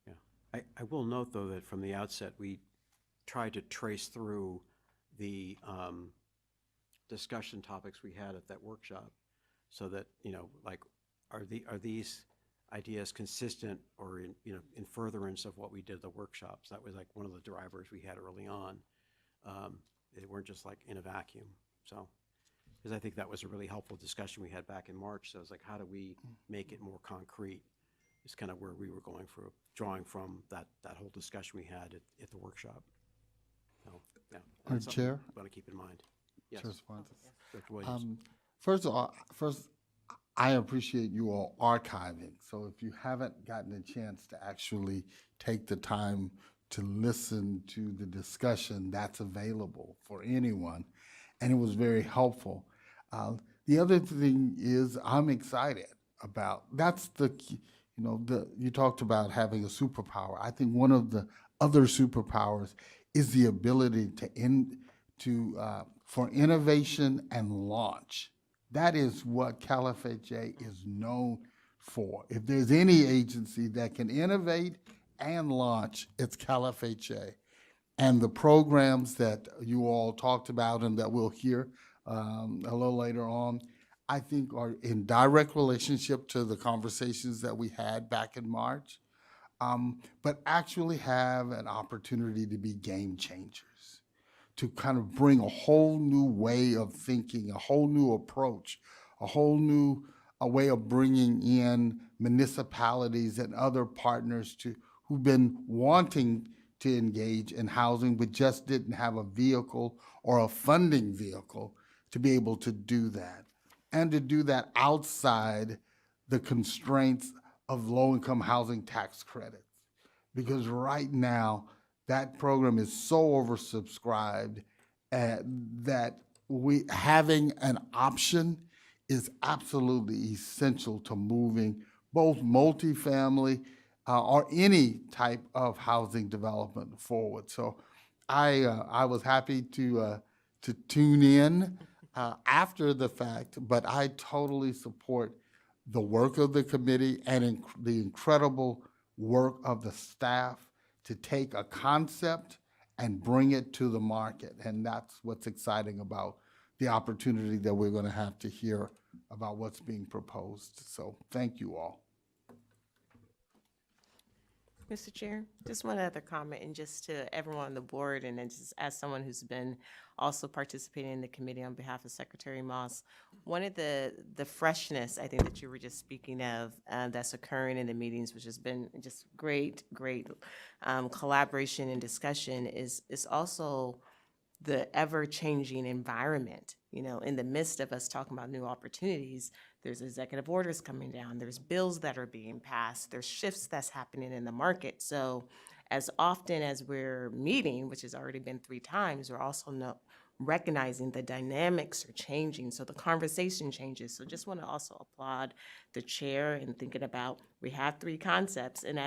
[SPEAKER 1] Yeah, I will note, though, that from the outset, we tried to trace through the discussion topics we had at that workshop so that, are these ideas consistent or in furtherance of what we did at the workshops? That was like one of the drivers we had early on. They weren't just like in a vacuum. So, because I think that was a really helpful discussion we had back in March. So I was like, how do we make it more concrete? Is kind of where we were going for, drawing from that whole discussion we had at the workshop. So, yeah. that's something
[SPEAKER 6] Chair?
[SPEAKER 1] we want to keep in mind. Yes.
[SPEAKER 6] Chair Swanson.
[SPEAKER 1] Dr. Williams.
[SPEAKER 6] First of all, I appreciate you all archiving. So if you haven't gotten a chance to actually take the time to listen to the discussion, that's available for anyone. And it was very helpful. The other thing is I'm excited about, that's the key, you talked about having a superpower. I think one of the other superpowers is the ability for innovation and launch. That is what CalHFA is known for. If there's any agency that can innovate and launch, it's CalHFA. And the programs that you all talked about and that we'll hear a little later on, I think are in direct relationship to the conversations that we had back in March, but actually have an opportunity to be game changers, to kind of bring a whole new way of thinking, a whole new approach, a whole new way of bringing in municipalities and other partners who've been wanting to engage in housing but just didn't have a vehicle or a funding vehicle to be able to do that. And to do that outside the constraints of low-income housing tax credits. Because right now, that program is so oversubscribed that having an option is absolutely essential to moving both multifamily or any type of housing development forward. So I was happy to tune in after the fact, but I totally support the work of the committee and the incredible work of the staff to take a concept and bring it to the market. And that's what's exciting about the opportunity that we're going to have to hear about what's being proposed. So thank you all.
[SPEAKER 4] Mr. Chair, just one other comment, and just to everyone on the board, and then just as someone who's been also participating in the committee on behalf of Secretary Moss, one of the freshness, I think, that you were just speaking of, that's occurring in the meetings, which has been just great collaboration and discussion, is also the ever-changing environment. You know, in the midst of us talking about new opportunities, there's executive orders coming down, there's bills that are being passed, there's shifts that's happening in the market. So as often as we're meeting, which has already been 3 times, we're also recognizing the dynamics are changing, so the conversation changes. So just want to also applaud the chair in thinking about, we have 3 concepts, and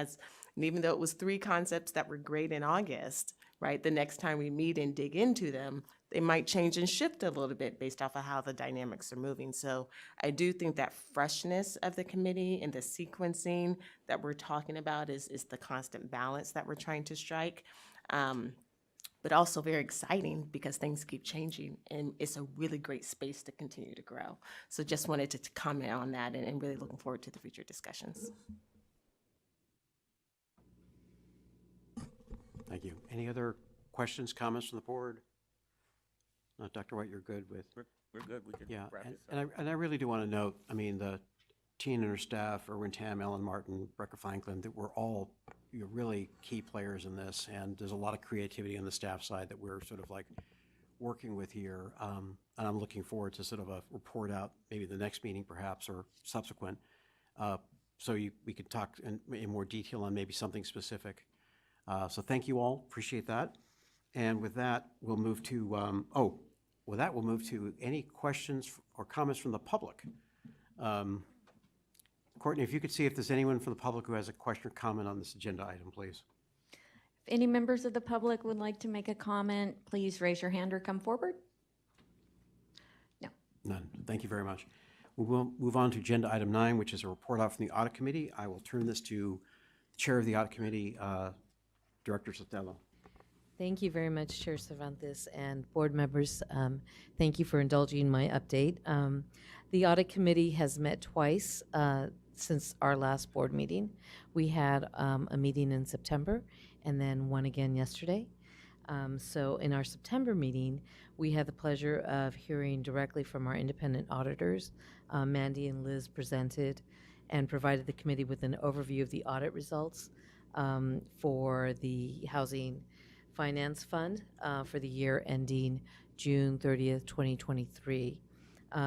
[SPEAKER 4] even though it was 3 concepts that were great in August, right, the next time we meet and dig into them, they might change and shift a little bit based off of how the dynamics are moving. So I do think that freshness of the committee and the sequencing that we're talking about is the constant balance that we're trying to strike. But also very exciting because things keep changing, and it's a really great space to continue to grow. So just wanted to comment on that, and really looking forward to the future discussions.
[SPEAKER 1] Thank you. Any other questions, comments from the board? No, Dr. White, you're good with?
[SPEAKER 11] We're good. We can
[SPEAKER 1] Yeah,
[SPEAKER 11] wrap this up.
[SPEAKER 1] and I really do want to note, I mean, the Tina and her staff, Erwin Tam, Ellen Martin, Brecca Franklin, that we're all really key players in this, and there's a lot of creativity on the staff side that we're sort of like working with here. And I'm looking forward to sort of a report out, maybe the next meeting perhaps, or subsequent, so we could talk in more detail on maybe something specific. So thank you all, appreciate that. And with that, we'll move to, we'll move to any questions or comments from the public. Courtney, if you could see if there's anyone from the public who has a question or comment on this agenda item, please.
[SPEAKER 2] If any members of the public would like to make a comment, please raise your hand or come forward. No.
[SPEAKER 1] None. Thank you very much. We will move on to agenda item 9, which is a report out from the Audit Committee. I will turn this to the Chair of the Audit Committee, Director Sotelo.
[SPEAKER 15] Thank you very much, Chair Cervantes and board members. Thank you for indulging my update. The Audit Committee has met twice since our last board meeting. We had a meeting in September and then one again yesterday. So in our September meeting, we had the pleasure of hearing directly from our independent auditors. Mandy and Liz presented and provided the committee with an overview of the audit results for the Housing Finance Fund for the year ending June 30th, 2023.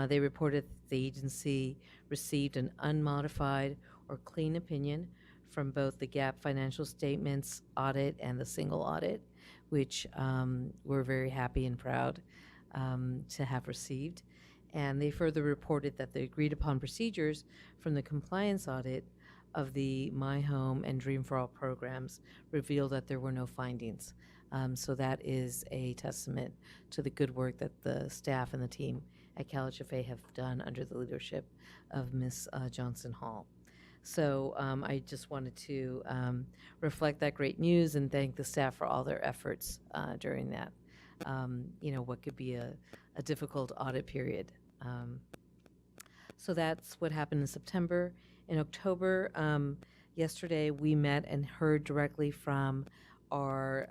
[SPEAKER 15] They reported that the agency received an unmodified or clean opinion from both the GAAP financial statements audit and the single audit, which we're very happy and proud to have received. And they further reported that the agreed upon procedures from the compliance audit of the My Home and Dream for All programs revealed that there were no findings. So that is a testament to the good work that the staff and the team at CalHFA have done under the leadership of Ms. Johnson Hall. So I just wanted to reflect that great news and thank the staff for all their efforts during that, what could be a difficult audit period. So that's what happened in September. In October, yesterday, we met and heard directly from our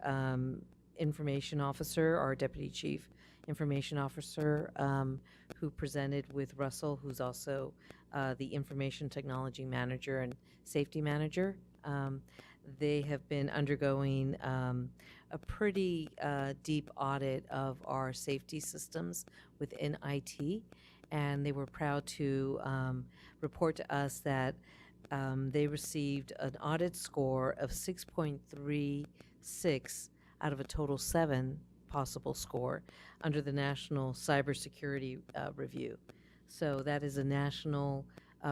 [SPEAKER 15] information officer, our deputy chief information officer, who presented with Russell, who's also the information technology manager and safety manager. They have been undergoing a pretty deep audit of our safety systems within IT, and they were proud to report to us that they received an audit score of 6.36 out of a total 7 possible score under the National Cybersecurity Review. So that is a national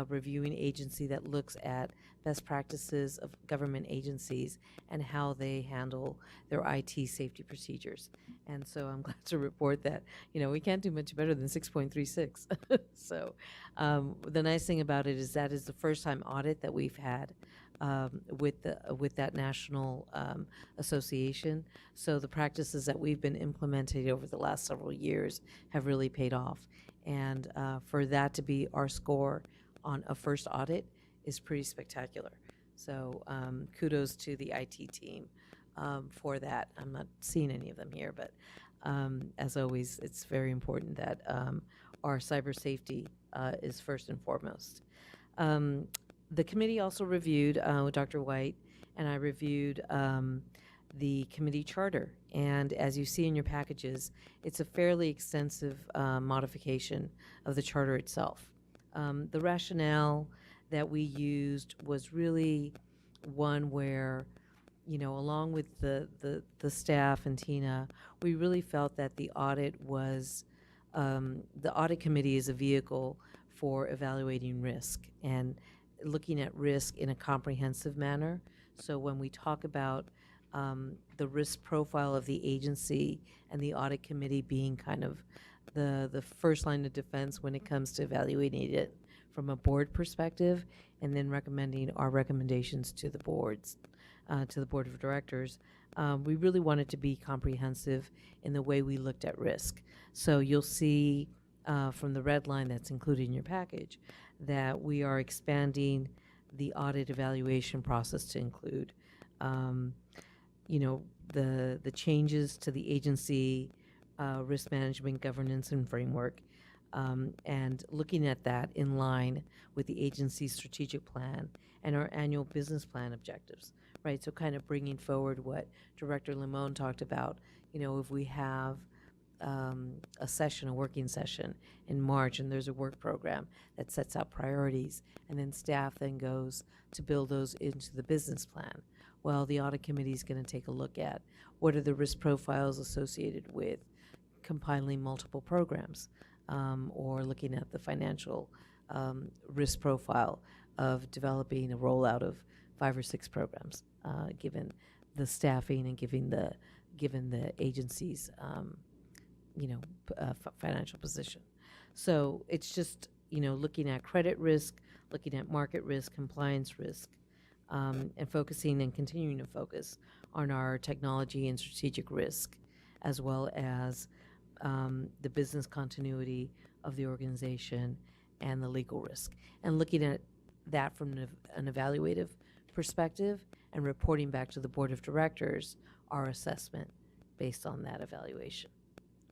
[SPEAKER 15] reviewing agency that looks at best practices of government agencies and how they handle their IT safety procedures. And so I'm glad to report that, we can't do much better than 6.36. So the nice thing about it is that is the first time audit that we've had with that national association. So the practices that we've been implementing over the last several years have really paid off. And for that to be our score on a first audit is pretty spectacular. So kudos to the IT team for that. I'm not seeing any of them here, but as always, it's very important that our cyber safety is first and foremost. The committee also reviewed, Dr. White and I reviewed the committee charter. And as you see in your packages, it's a fairly extensive modification of the charter itself. The rationale that we used was really one where, you know, along with the staff and Tina, we really felt that the audit was, the audit committee is a vehicle for evaluating risk and looking at risk in a comprehensive manner. So when we talk about the risk profile of the agency and the audit committee being kind of the first line of defense when it comes to evaluating it from a board perspective, and then recommending our recommendations to the boards, to the board of directors, we really wanted to be comprehensive in the way we looked at risk. So you'll see from the red line that's included in your package that we are expanding the audit evaluation process to include you know, the changes to the agency risk management governance and framework, and looking at that in line with the agency's strategic plan and our annual business plan objectives, right? So kind of bringing forward what Director Limon talked about. You know, if we have a session, a working session in March, and there's a work program that sets out priorities, and then staff then goes to build those into the business plan. Well, the audit committee is going to take a look at what are the risk profiles associated with compiling multiple programs, or looking at the financial risk profile of developing a rollout of 5 or 6 programs, given the staffing and given the agency's you know, financial position. So it's just, you know, looking at credit risk, looking at market risk, compliance risk, and focusing and continuing to focus on our technology and strategic risk, as well as the business continuity of the organization and the legal risk. And looking at that from an evaluative perspective and reporting back to the board of directors our assessment based on that evaluation.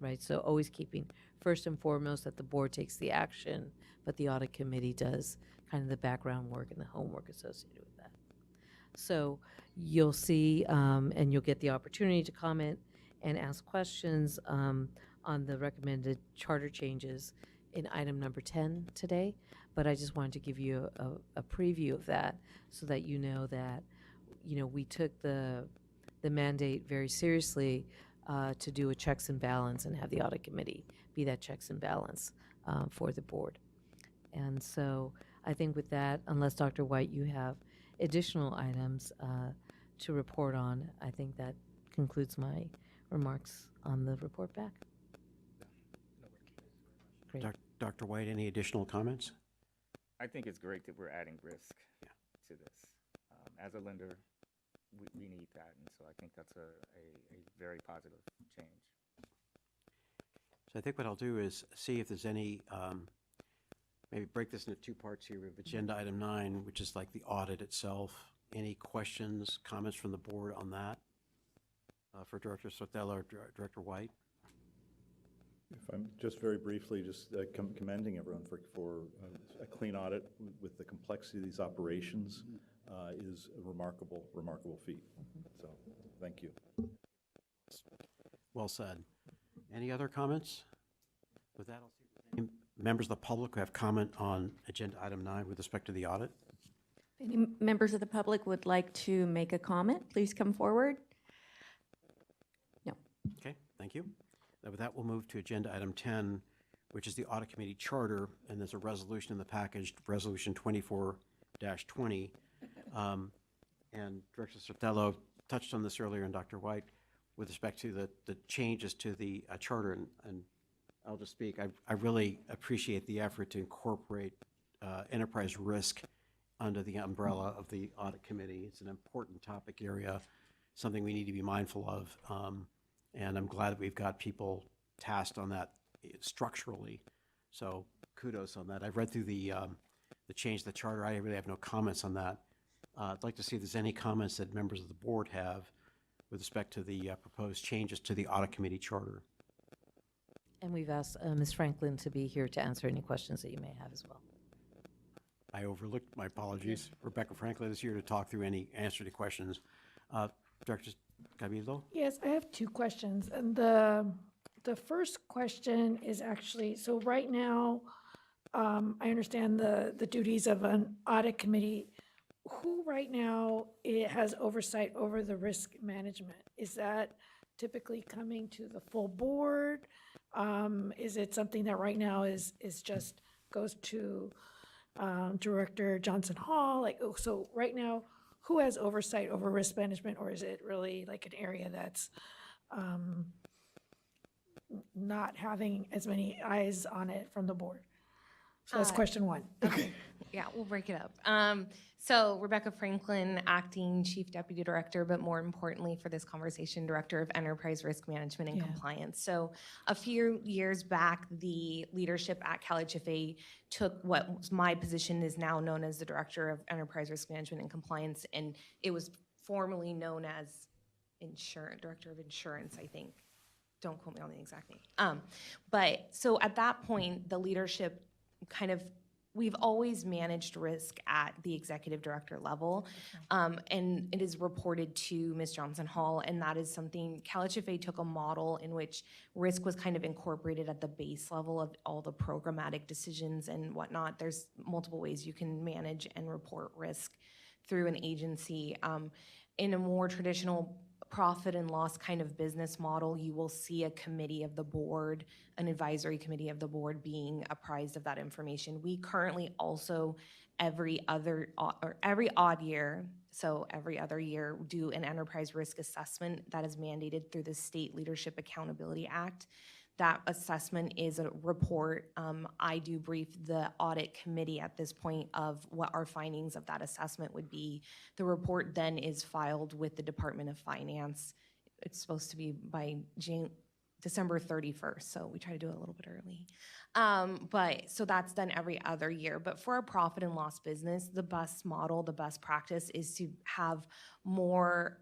[SPEAKER 15] Right, so always keeping first and foremost that the board takes the action, but the audit committee does kind of the background work and the homework associated with that. So you'll see, and you'll get the opportunity to comment and ask questions on the recommended charter changes in item number 10 today. But I just wanted to give you a preview of that so that you know that, you know, we took the mandate very seriously to do a checks and balance and have the audit committee be that checks and balance for the board. And so I think with that, unless Dr. White, you have additional items to report on, I think that concludes my remarks on the report back. Great.
[SPEAKER 1] Dr. White, any additional comments?
[SPEAKER 11] I think it's great that we're adding risk to this. As a lender, we need that, and so I think that's a very positive change.
[SPEAKER 1] So I think what I'll do is see if there's any, maybe break this into 2 parts here. We have agenda item 9, which is like the audit itself. Any questions, comments from the board on that for Director Sotelo or Director White?
[SPEAKER 10] If I'm just very briefly, just commending everyone for a clean audit with the complexity of these operations is a remarkable feat. So, thank you.
[SPEAKER 1] Well said. Any other comments? With that, I'll see if any members of the public who have comment on agenda item 9 with respect to the audit.
[SPEAKER 2] If any members of the public would like to make a comment, please come forward. No.
[SPEAKER 1] Okay, thank you. With that, we'll move to agenda item 10, which is the audit committee charter, and there's a resolution in the package, resolution 24-20. And Director Sotelo touched on this earlier, and Dr. White, with respect to the changes to the charter, and I'll just speak. I really appreciate the effort to incorporate enterprise risk under the umbrella of the audit committee. It's an important topic area, something we need to be mindful of, and I'm glad that we've got people tasked on that structurally So kudos on that. I've read through the change to the charter. I really have no comments on that. I'd like to see if there's any comments that members of the board have with respect to the proposed changes to the audit committee charter.
[SPEAKER 15] And we've asked Ms. Franklin to be here to answer any questions that you may have as well.
[SPEAKER 1] I overlooked, my apologies. Rebecca Franklin is here to talk through any answer to questions. Director Cabildo?
[SPEAKER 8] Yes, I have two questions. And the first question is actually, so right now, I understand the duties of an audit committee. Who right now has oversight over the risk management? Is that typically coming to the full board? Is it something that right now is just goes to Director Johnson Hall? Like, oh, so right now, who has oversight over risk management, or is it really like an area that's not having as many eyes on it from the board? So that's question one.
[SPEAKER 16] Okay. Yeah, we'll break it up. So Rebecca Franklin, Acting Chief Deputy Director, but more importantly for this conversation, Director of Enterprise Risk Management and Compliance. So a few years back, the leadership at CalHFA took what my position is now known as the Director of Enterprise Risk Management and Compliance, and it was formerly known as Director of Insurance, I think. Don't quote me on the exact name. But so at that point, the leadership we've always managed risk at the executive director level, and it is reported to Ms. Johnson Hall, and that is something, CalHFA took a model in which risk was kind of incorporated at the base level of all the programmatic decisions and whatnot. There's multiple ways you can manage and report risk through an agency. In a more traditional profit and loss kind of business model, you will see a committee of the board, an advisory committee of the board being apprised of that information. We currently also every odd year, so every other year, do an enterprise risk assessment that is mandated through the State Leadership Accountability Act. That assessment is a report. I do brief the audit committee at this point of what our findings of that assessment would be. The report then is filed with the Department of Finance. It's supposed to be by December 31st, so we try to do it a little bit early. But so that's done every other year. But for a profit and loss business, the best model, the best practice is to have more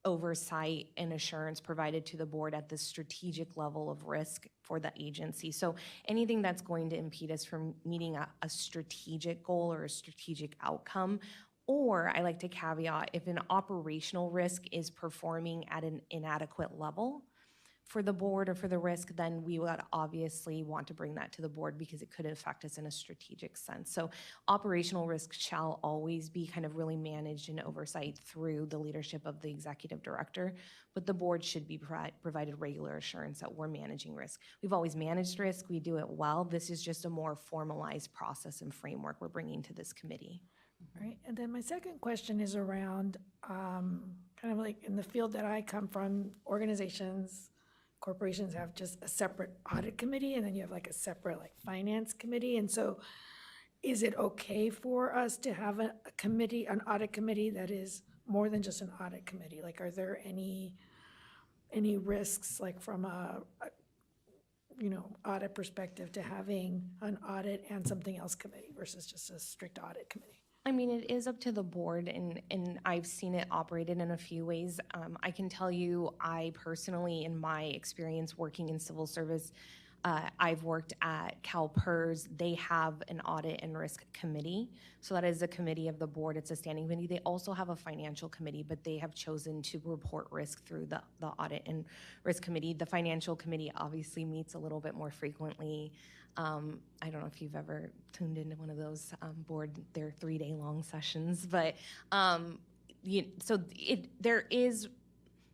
[SPEAKER 16] oversight and assurance provided to the board at the strategic level of risk for the agency. So anything that's going to impede us from meeting a strategic goal or a strategic outcome, or I like to caveat, if an operational risk is performing at an inadequate level for the board or for the risk, then we would obviously want to bring that to the board because it could affect us in a strategic sense. So operational risk shall always be kind of really managed and oversight through the leadership of the executive director, but the board should be provided regular assurance that we're managing risk. We've always managed risk, we do it well. This is just a more formalized process and framework we're bringing to this committee.
[SPEAKER 8] All right, and then my second question is around kind of like in the field that I come from, organizations, corporations have just a separate audit committee, and then you have like a separate like finance committee. And so is it okay for us to have a committee, an audit committee that is more than just an audit committee? Like, are there any risks, like from a audit perspective, to having an audit and something else committee versus just a strict audit committee?
[SPEAKER 16] I mean, it is up to the board, and I've seen it operated in a few ways. I can tell you, I personally, in my experience working in civil service, I've worked at CalPERS. They have an audit and risk committee. So that is a committee of the board. It's a standing committee. They also have a financial committee, but they have chosen to report risk through the audit and risk committee. The financial committee obviously meets a little bit more frequently. I don't know if you've ever tuned into one of those they're 3-day long sessions, but there is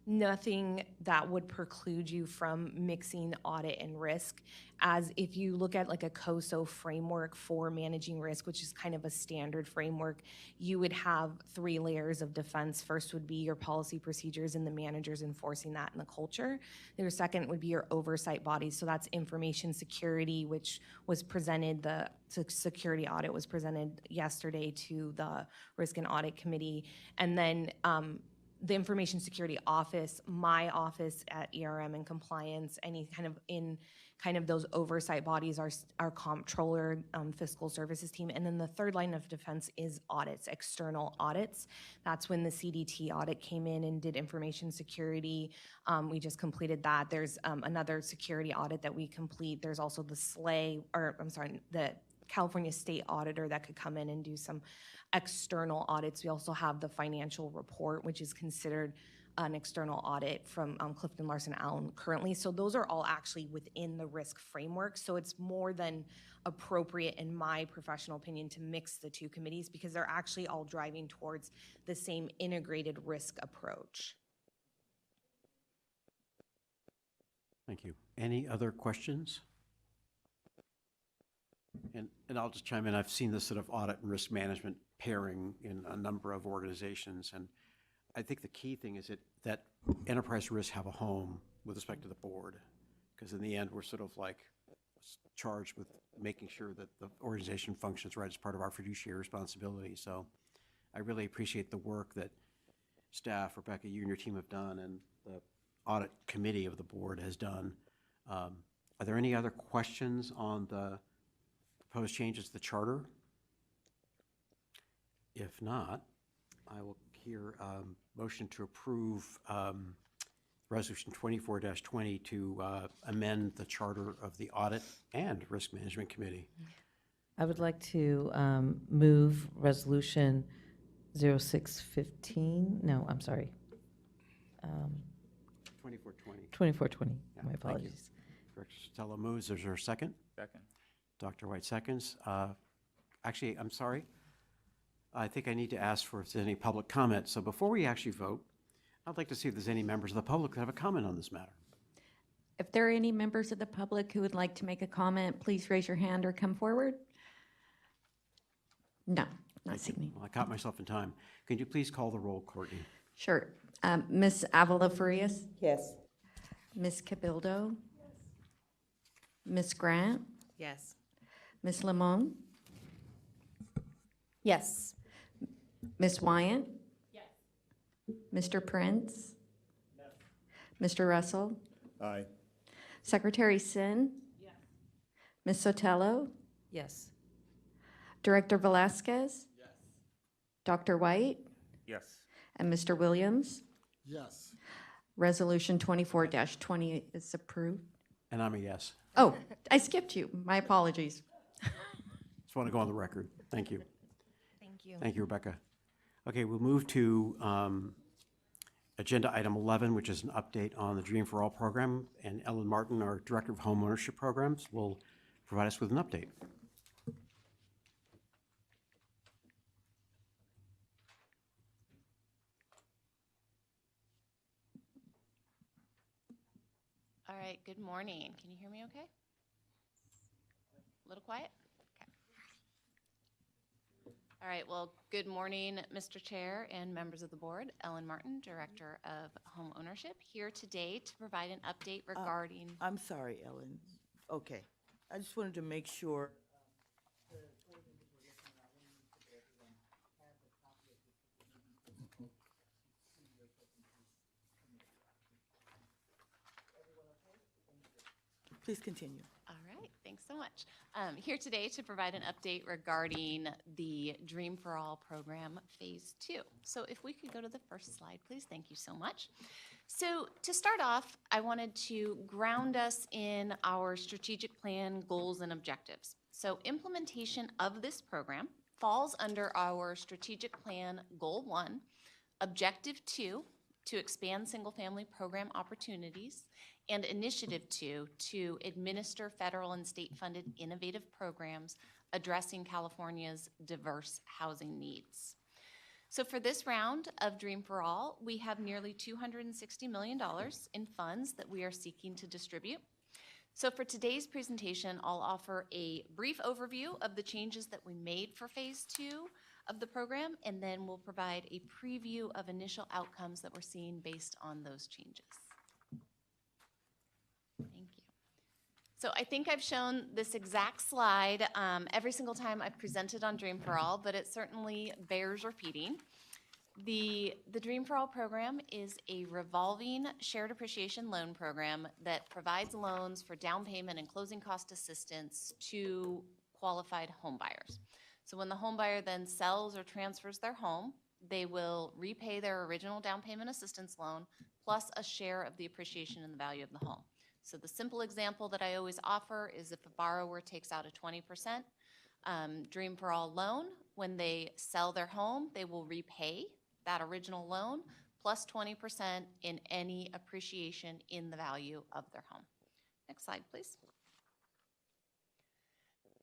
[SPEAKER 16] nothing that would preclude you from mixing audit and risk. As if you look at like a COSO framework for managing risk, which is kind of a standard framework, you would have 3 layers of defense. First would be your policy procedures and the managers enforcing that in the culture. Your second would be your oversight bodies. So that's information security, which was presented, the security audit was presented yesterday to the Risk and Audit Committee. And then the Information Security Office, my office at ERM and compliance, any kind of in kind of those oversight bodies, our comptroller, fiscal services team. And then the third line of defense is audits, external audits. That's when the CDT audit came in and did information security. We just completed that. There's another security audit that we complete. There's also the the California State Auditor that could come in and do some external audits. We also have the financial report, which is considered an external audit from Clifton Larson Allen currently. So those are all actually within the risk framework. So it's more than appropriate, in my professional opinion, to mix the two committees because they're actually all driving towards the same integrated risk approach.
[SPEAKER 1] Thank you. Any other questions? And I'll just chime in. I've seen this sort of audit and risk management pairing in a number of organizations, and I think the key thing is that enterprise risks have a home with respect to the board, because in the end, we're sort of like charged with making sure that the organization functions right as part of our fiduciary responsibility. So I really appreciate the work that staff, Rebecca, you and your team have done, and the audit committee of the board has done. Are there any other questions on the proposed changes to the charter? If not, I will hear a motion to approve Resolution 24-20 to amend the charter of the Audit and Risk Management Committee.
[SPEAKER 15] I would like to move Resolution 0615, no, I'm sorry.
[SPEAKER 1] 24-20.
[SPEAKER 15] 2420,
[SPEAKER 1] Yeah,
[SPEAKER 15] my
[SPEAKER 1] thank you.
[SPEAKER 15] apologies.
[SPEAKER 1] Director Sotelo moves. Is there a second?
[SPEAKER 11] Second.
[SPEAKER 1] Dr. White seconds. Actually, I'm sorry. I think I need to ask for if there's any public comment. So before we actually vote, I'd like to see if there's any members of the public that have a comment on this matter.
[SPEAKER 2] If there are any members of the public who would like to make a comment, please raise your hand or come forward. No, not seeing any.
[SPEAKER 1] Well, I caught myself in time. Can you please call the roll, Courtney?
[SPEAKER 2] Sure. Ms. Avila Farias?
[SPEAKER 9] Yes.
[SPEAKER 2] Ms. Cabildo? Ms. Grant?
[SPEAKER 4] Yes.
[SPEAKER 2] Ms. Limon?
[SPEAKER 3] Yes.
[SPEAKER 2] Ms. Wyant? Yes. Mr. Prince? Yes. Mr. Russell?
[SPEAKER 10] Aye.
[SPEAKER 2] Secretary Sin? Yes. Ms. Sotelo?
[SPEAKER 15] Yes.
[SPEAKER 2] Director Velasquez? Yes. Dr. White?
[SPEAKER 11] Yes.
[SPEAKER 2] And Mr. Williams?
[SPEAKER 6] Yes.
[SPEAKER 2] Resolution 24-20 is approved.
[SPEAKER 1] And I'm a yes.
[SPEAKER 2] Oh, I skipped you. My apologies.
[SPEAKER 1] Just want to go on the record. Thank you.
[SPEAKER 16] Thank you.
[SPEAKER 1] Thank you, Rebecca. Okay, we'll move to agenda item 11, which is an update on the Dream for All program. And Ellen Martin, our Director of Home Ownership Programs, will provide us with an update.
[SPEAKER 17] All right, good morning. Can you hear me okay? A little quiet? Okay. All right, well, good morning, Mr. Chair and members of the board. Ellen Martin, Director of Home Ownership, here today to provide an update regarding...
[SPEAKER 9] I'm sorry, Ellen. Okay. I just wanted to make sure. Please continue.
[SPEAKER 17] All right, thanks so much. Here today to provide an update regarding the Dream for All program Phase 2. So if we could go to the first slide, please. Thank you so much. So to start off, I wanted to ground us in our strategic plan goals and objectives. So implementation of this program falls under our strategic plan Goal 1, Objective 2, to expand single-family program opportunities, and Initiative 2, to administer federal and state-funded innovative programs addressing California's diverse housing needs. So for this round of Dream for All, we have nearly $260 million in funds that we are seeking to distribute. So for today's presentation, I'll offer a brief overview of the changes that we made for Phase 2 of the program, and then we'll provide a preview of initial outcomes that we're seeing based on those changes. Thank you. So I think I've shown this exact slide every single time I've presented on Dream for All, but it certainly bears repeating. The Dream for All program is a revolving shared appreciation loan program that provides loans for down payment and closing cost assistance to qualified home buyers. So when the home buyer then sells or transfers their home, they will repay their original down payment assistance loan plus a share of the appreciation in the value of the home. So the simple example that I always offer is if a borrower takes out a 20% Dream for All loan, when they sell their home, they will repay that original loan plus 20% in any appreciation in the value of their home. Next slide, please.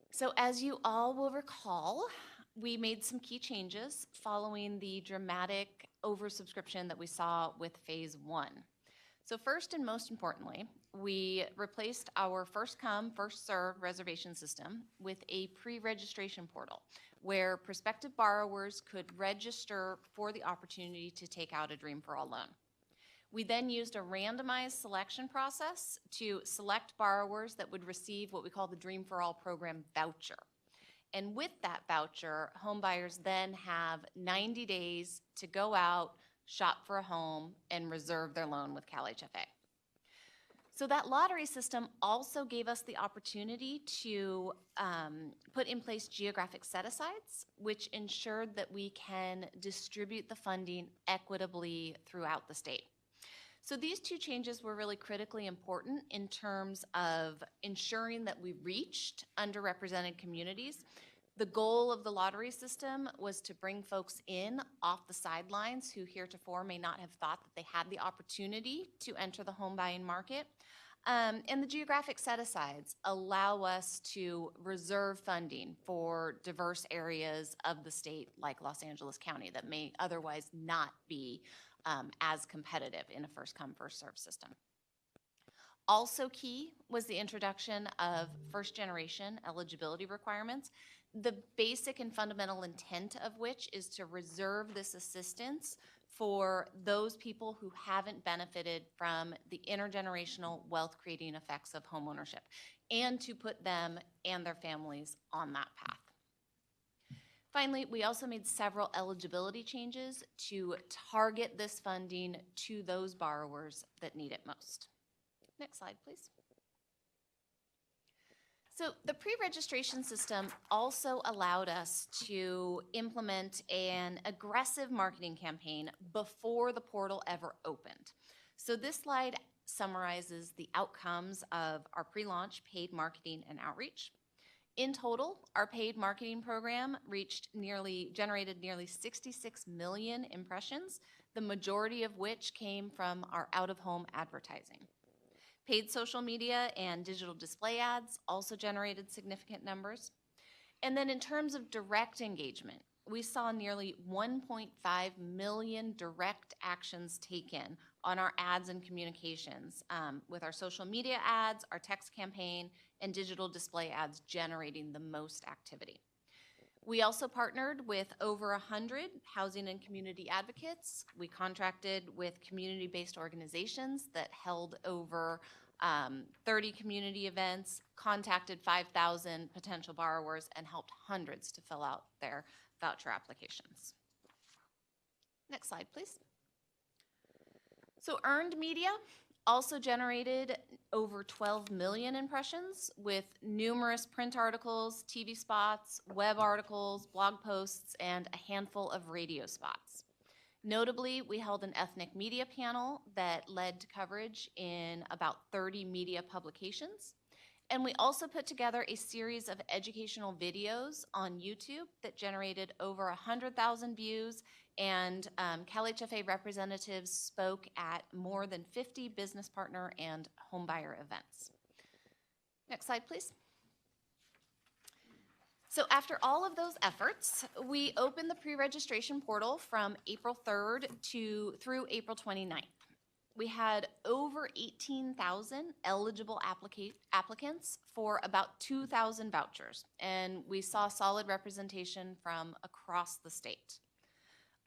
[SPEAKER 17] So as you all will recall, we made some key changes following the dramatic oversubscription that we saw with phase one. So first and most importantly, we replaced our first come, first served reservation system with a pre-registration portal where prospective borrowers could register for the opportunity to take out a Dream for All loan. We then used a randomized selection process to select borrowers that would receive what we call the Dream for All program voucher. And with that voucher, home buyers then have 90 days to go out, shop for a home, and reserve their loan with CalHFA. So that lottery system also gave us the opportunity to put in place geographic set-asides, which ensured that we can distribute the funding equitably throughout the state. So these two changes were really critically important in terms of ensuring that we reached underrepresented communities. The goal of the lottery system was to bring folks in off the sidelines who heretofore may not have thought that they had the opportunity to enter the home buying market. And the geographic set-asides allow us to reserve funding for diverse areas of the state like Los Angeles County that may otherwise not be as competitive in a first-come, first-served system. Also key was the introduction of first-generation eligibility requirements, the basic and fundamental intent of which is to reserve this assistance for those people who haven't benefited from the intergenerational wealth-creating effects of homeownership, and to put them and their families on that path. Finally, we also made several eligibility changes to target this funding to those borrowers that need it most. Next slide, please. So the pre-registration system also allowed us to implement an aggressive marketing campaign before the portal ever opened. So this slide summarizes the outcomes of our pre-launch paid marketing and outreach. In total, our paid marketing program generated nearly 66 million impressions, the majority of which came from our out-of-home advertising. Paid social media and digital display ads also generated significant numbers. And then in terms of direct engagement, we saw nearly 1.5 million direct actions taken on our ads and communications, with our social media ads, our text campaign, and digital display ads generating the most activity. We also partnered with over 100 housing and community advocates. We contracted with community-based organizations that held over 30 community events, contacted 5,000 potential borrowers, and helped hundreds to fill out their voucher applications. Next slide, please. So earned media also generated over 12 million impressions with numerous print articles, TV spots, web articles, blog posts, and a handful of radio spots. Notably, we held an ethnic media panel that led to coverage in about 30 media publications. And we also put together a series of educational videos on YouTube that generated over 100,000 views, and CalHFA representatives spoke at more than 50 business partner and homebuyer events. Next slide, please. So after all of those efforts, we opened the pre-registration portal from April 3rd through April 29th. We had over 18,000 eligible applicants for about 2,000 vouchers, and we saw solid representation from across the state.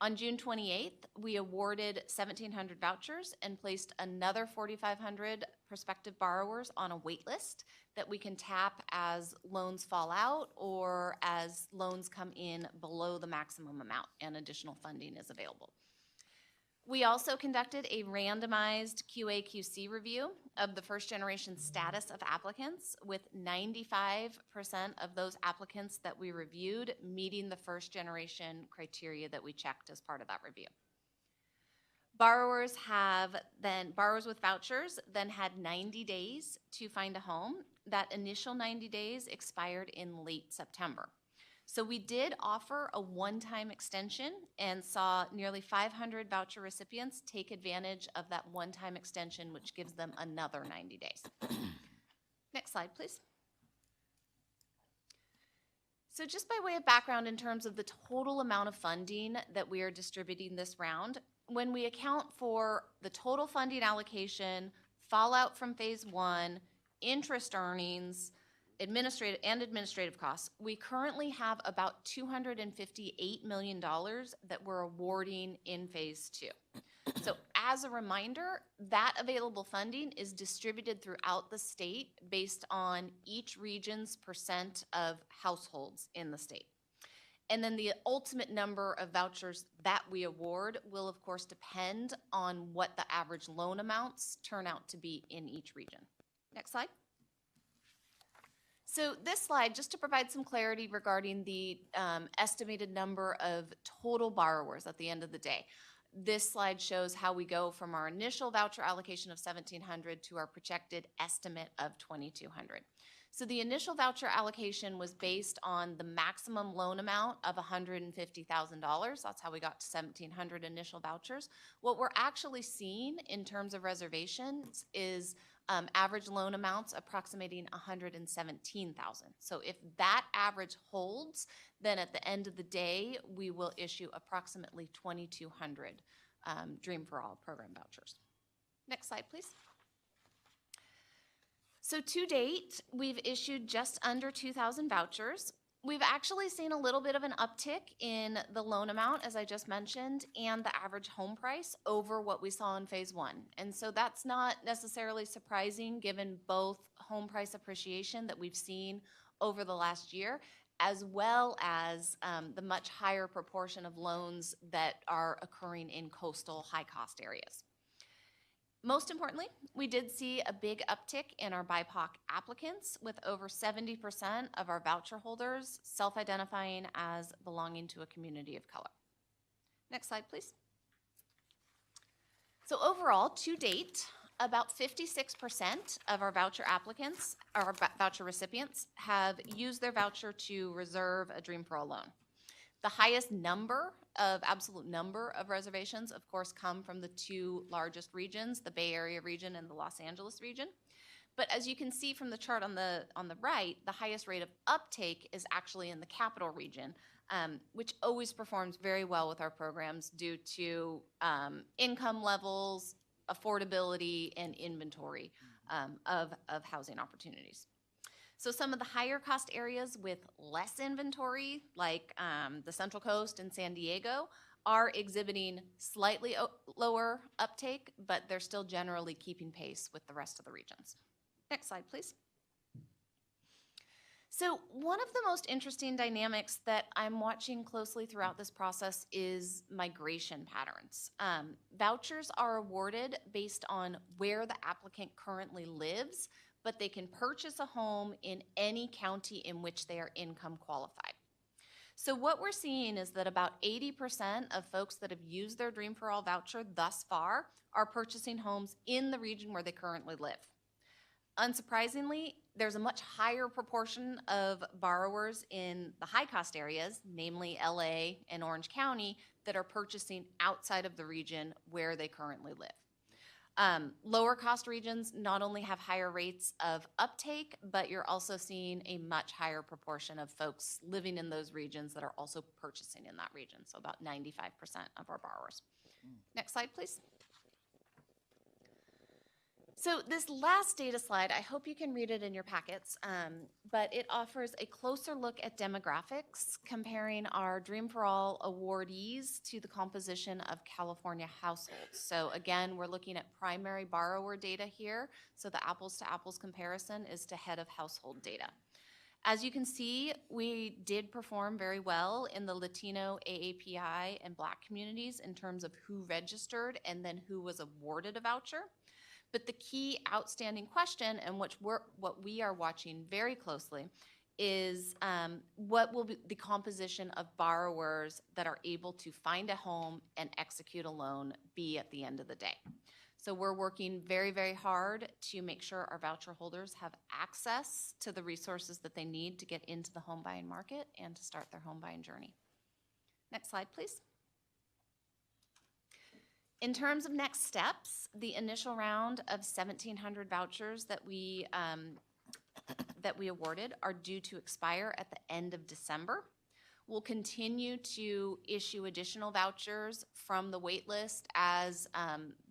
[SPEAKER 17] On June 28th, we awarded 1,700 vouchers and placed another 4,500 prospective borrowers on a wait list that we can tap as loans fall out or as loans come in below the maximum amount and additional funding is available. We also conducted a randomized QA/QC review of the first generation status of applicants, with 95% of those applicants that we reviewed meeting the first generation criteria that we checked as part of that review. Borrowers with vouchers then had 90 days to find a home. That initial 90 days expired in late September. So we did offer a one-time extension and saw nearly 500 voucher recipients take advantage of that one-time extension, which gives them another 90 days. Next slide, please. So just by way of background in terms of the total amount of funding that we are distributing this round, when we account for the total funding allocation, fallout from phase one, interest earnings, administrative costs, we currently have about $258 million that we're awarding in phase two. So as a reminder, that available funding is distributed throughout the state based on each region's percent of households in the state. And then the ultimate number of vouchers that we award will of course depend on what the average loan amounts turn out to be in each region. Next slide. So this slide, just to provide some clarity regarding the estimated number of total borrowers at the end of the day. This slide shows how we go from our initial voucher allocation of 1,700 to our projected estimate of 2,200. So the initial voucher allocation was based on the maximum loan amount of $150,000. That's how we got to 1,700 initial vouchers. What we're actually seeing in terms of reservations is average loan amounts approximating $117,000. So if that average holds, then at the end of the day, we will issue approximately 2,200 Dream for All program vouchers. Next slide, please. So to date, we've issued just under 2,000 vouchers. We've actually seen a little bit of an uptick in the loan amount, as I just mentioned, and the average home price over what we saw in phase one. And so that's not necessarily surprising given both home price appreciation that we've seen over the last year, as well as the much higher proportion of loans that are occurring in coastal high-cost areas. Most importantly, we did see a big uptick in our BIPOC applicants, with over 70% of our voucher holders self-identifying as belonging to a community of color. Next slide, please. So overall, to date, about 56% of our voucher applicants, our voucher recipients, have used their voucher to reserve a Dream for All loan. The highest absolute number of reservations, of course, come from the two largest regions, the Bay Area region and the Los Angeles region. But as you can see from the chart on the right, the highest rate of uptake is actually in the capital region, which always performs very well with our programs due to income levels, affordability, and inventory of housing opportunities. So some of the higher cost areas with less inventory, like the Central Coast and San Diego, are exhibiting slightly lower uptake, but they're still generally keeping pace with the rest of the regions. Next slide, please. So one of the most interesting dynamics that I'm watching closely throughout this process is migration patterns. Vouchers are awarded based on where the applicant currently lives, but they can purchase a home in any county in which they are income qualified. So what we're seeing is that about 80% of folks that have used their Dream for All voucher thus far are purchasing homes in the region where they currently live. Unsurprisingly, there's a much higher proportion of borrowers in the high-cost areas, namely LA and Orange County, that are purchasing outside of the region where they currently live. Lower cost regions not only have higher rates of uptake, but you're also seeing a much higher proportion of folks living in those regions that are also purchasing in that region, so about 95% of our borrowers. Next slide, please. So this last data slide, I hope you can read it in your packets, but it offers a closer look at demographics, comparing our Dream for All awardees to the composition of California households. So again, we're looking at primary borrower data here, so the apples to apples comparison is to head of household data. As you can see, we did perform very well in the Latino, AAPI, and Black communities in terms of who registered and then who was awarded a voucher. But the key outstanding question, and what we are watching very closely, is what will be the composition of borrowers that are able to find a home and execute a loan be at the end of the day. So we're working very, very hard to make sure our voucher holders have access to the resources that they need to get into the home buying market and to start their home buying journey. Next slide, please. In terms of next steps, the initial round of 1,700 vouchers that we awarded are due to expire at the end of December. We'll continue to issue additional vouchers from the wait list as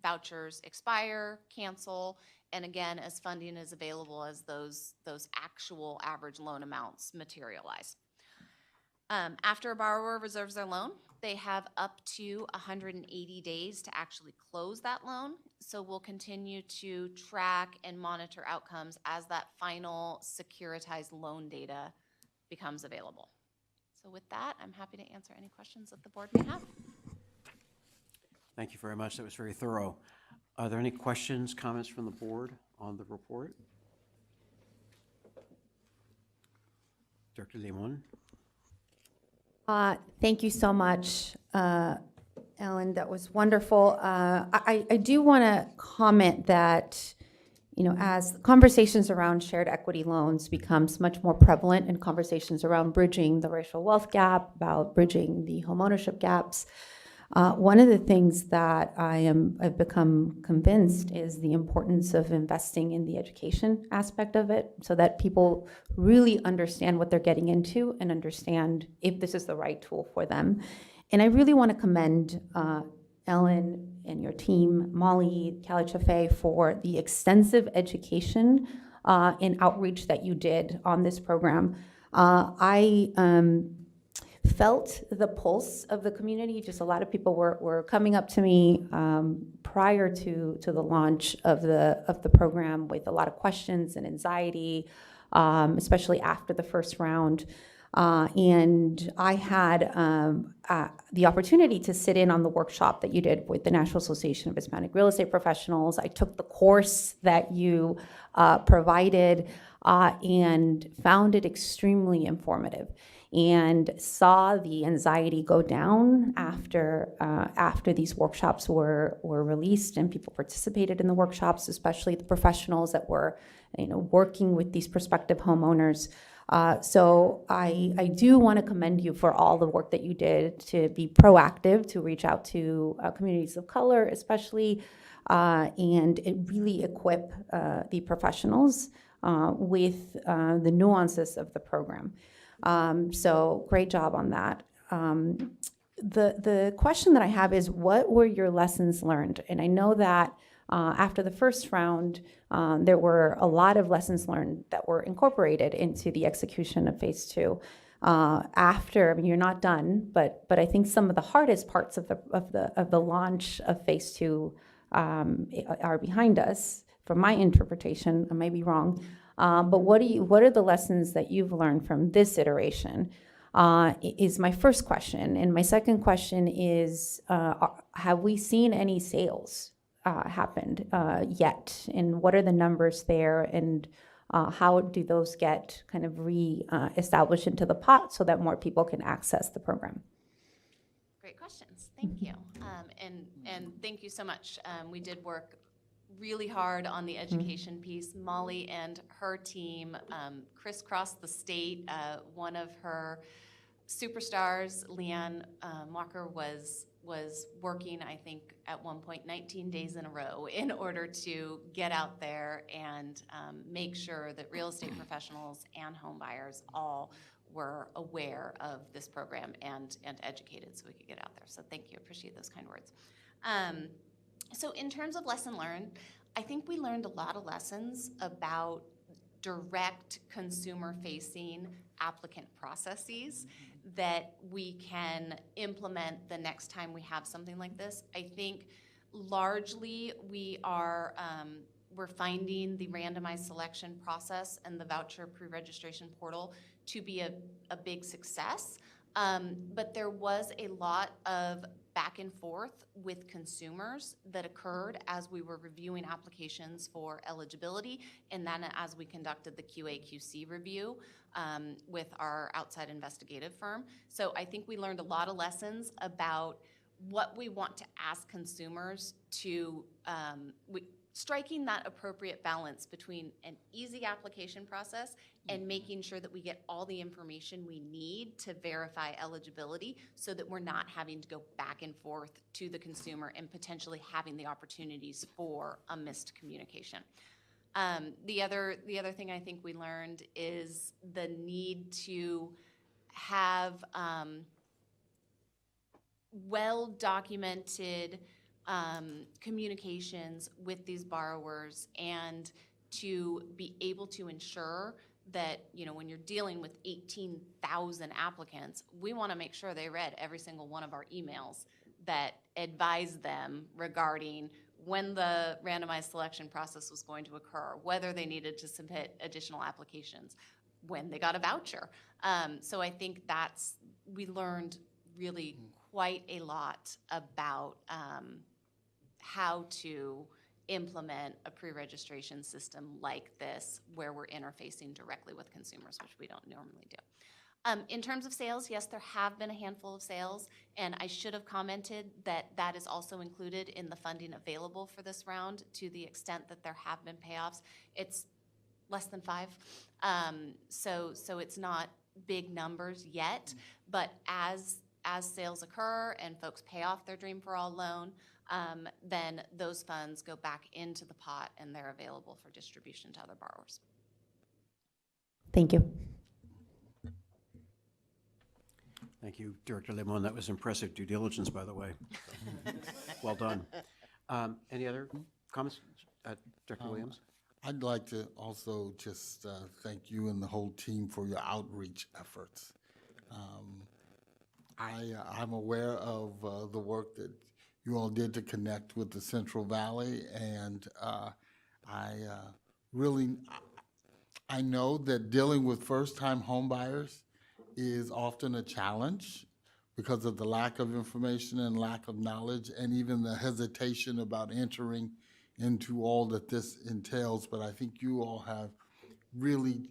[SPEAKER 17] vouchers expire, cancel, and again, as funding is available as those actual average loan amounts materialize. After a borrower reserves their loan, they have up to 180 days to actually close that loan. So we'll continue to track and monitor outcomes as that final securitized loan data becomes available. So with that, I'm happy to answer any questions that the board may have.
[SPEAKER 1] Thank you very much. That was very thorough. Are there any questions, comments from the board on the report? Director Limon?
[SPEAKER 3] Thank you so much, Ellen. That was wonderful. I do want to comment that, you know, as conversations around shared equity loans becomes much more prevalent and conversations around bridging the racial wealth gap, about bridging the homeownership gaps, one of the things that I've become convinced is the importance of investing in the education aspect of it so that people really understand what they're getting into and understand if this is the right tool for them. And I really want to commend Ellen and your team, Molly, CalHFA, for the extensive education and outreach that you did on this program. I felt the pulse of the community. Just a lot of people were coming up to me prior to the launch of the program with a lot of questions and anxiety, especially after the first round. And I had the opportunity to sit in on the workshop that you did with the National Association of Hispanic Real Estate Professionals. I took the course that you provided and found it extremely informative, and saw the anxiety go down after these workshops were released and people participated in the workshops, especially the professionals that were, you know, working with these prospective homeowners. So I do want to commend you for all the work that you did to be proactive, to reach out to communities of color, especially, and it really equip the professionals with the nuances of the program. So great job on that. The question that I have is, what were your lessons learned? And I know that after the first round, there were a lot of lessons learned that were incorporated into the execution of phase 2. After, I mean, you're not done, but I think some of the hardest parts of the launch of phase 2 are behind us, from my interpretation. I may be wrong. But what are the lessons that you've learned from this iteration? Is my first question. And my second question is, have we seen any sales happened yet? And what are the numbers there? And how do those get kind of re-established into the pot so that more people can access the program?
[SPEAKER 17] Great questions. Thank you. And thank you so much. We did work really hard on the education piece. Molly and her team crisscrossed the state. One of her superstars, Leanne Walker, was working, I think, at one point 19 days in a row in order to get out there and make sure that real estate professionals and home buyers all were aware of this program and educated so we could get out there. So thank you. Appreciate those kind words. So in terms of lesson learned, I think we learned a lot of lessons about direct consumer-facing applicant processes that we can implement the next time we have something like this. I think largely we're finding the randomized selection process and the voucher pre-registration portal to be a big success. But there was a lot of back and forth with consumers that occurred as we were reviewing applications for eligibility, and then as we conducted the QA/QC review with our outside investigative firm. So I think we learned a lot of lessons about what we want to ask consumers to, striking that appropriate balance between an easy application process and making sure that we get all the information we need to verify eligibility so that we're not having to go back and forth to the consumer and potentially having the opportunities for a missed communication. The other thing I think we learned is the need to have well-documented communications with these borrowers, and to be able to ensure that, you know, when you're dealing with 18,000 applicants, we want to make sure they read every single one of our emails that advise them regarding when the randomized selection process was going to occur, whether they needed to submit additional applications, when they got a voucher. So I think we learned really quite a lot about how to implement a pre-registration system like this, where we're interfacing directly with consumers, which we don't normally do. In terms of sales, yes, there have been a handful of sales, and I should have commented that that is also included in the funding available for this round. To the extent that there have been payoffs, it's less than 5. So it's not big numbers yet, but as sales occur and folks pay off their Dream for All loan, then those funds go back into the pot and they're available for distribution to other borrowers.
[SPEAKER 3] Thank you.
[SPEAKER 1] Thank you, Director Limon. That was impressive due diligence, by the way. Well done. Any other comments, Director Williams?
[SPEAKER 6] I'd like to also just thank you and the whole team for your outreach efforts. I'm aware of the work that you all did to connect with the Central Valley, and I know that dealing with first-time homebuyers is often a challenge because of the lack of information and lack of knowledge, and even the hesitation about entering into all that this entails. But I think you all have really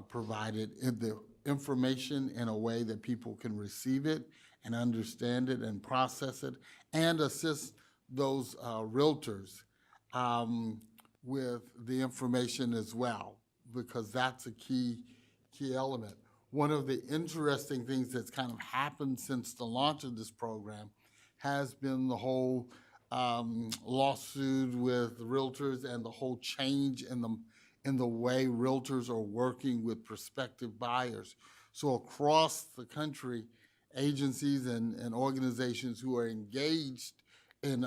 [SPEAKER 6] provided the information in a way that people can receive it and understand it and process it, and assist those realtors with the information as well, because that's a key element. One of the interesting things that's kind of happened since the launch of this program has been the whole lawsuit with realtors and the whole change in the way realtors are working with prospective buyers. So across the country, agencies and organizations who are engaged in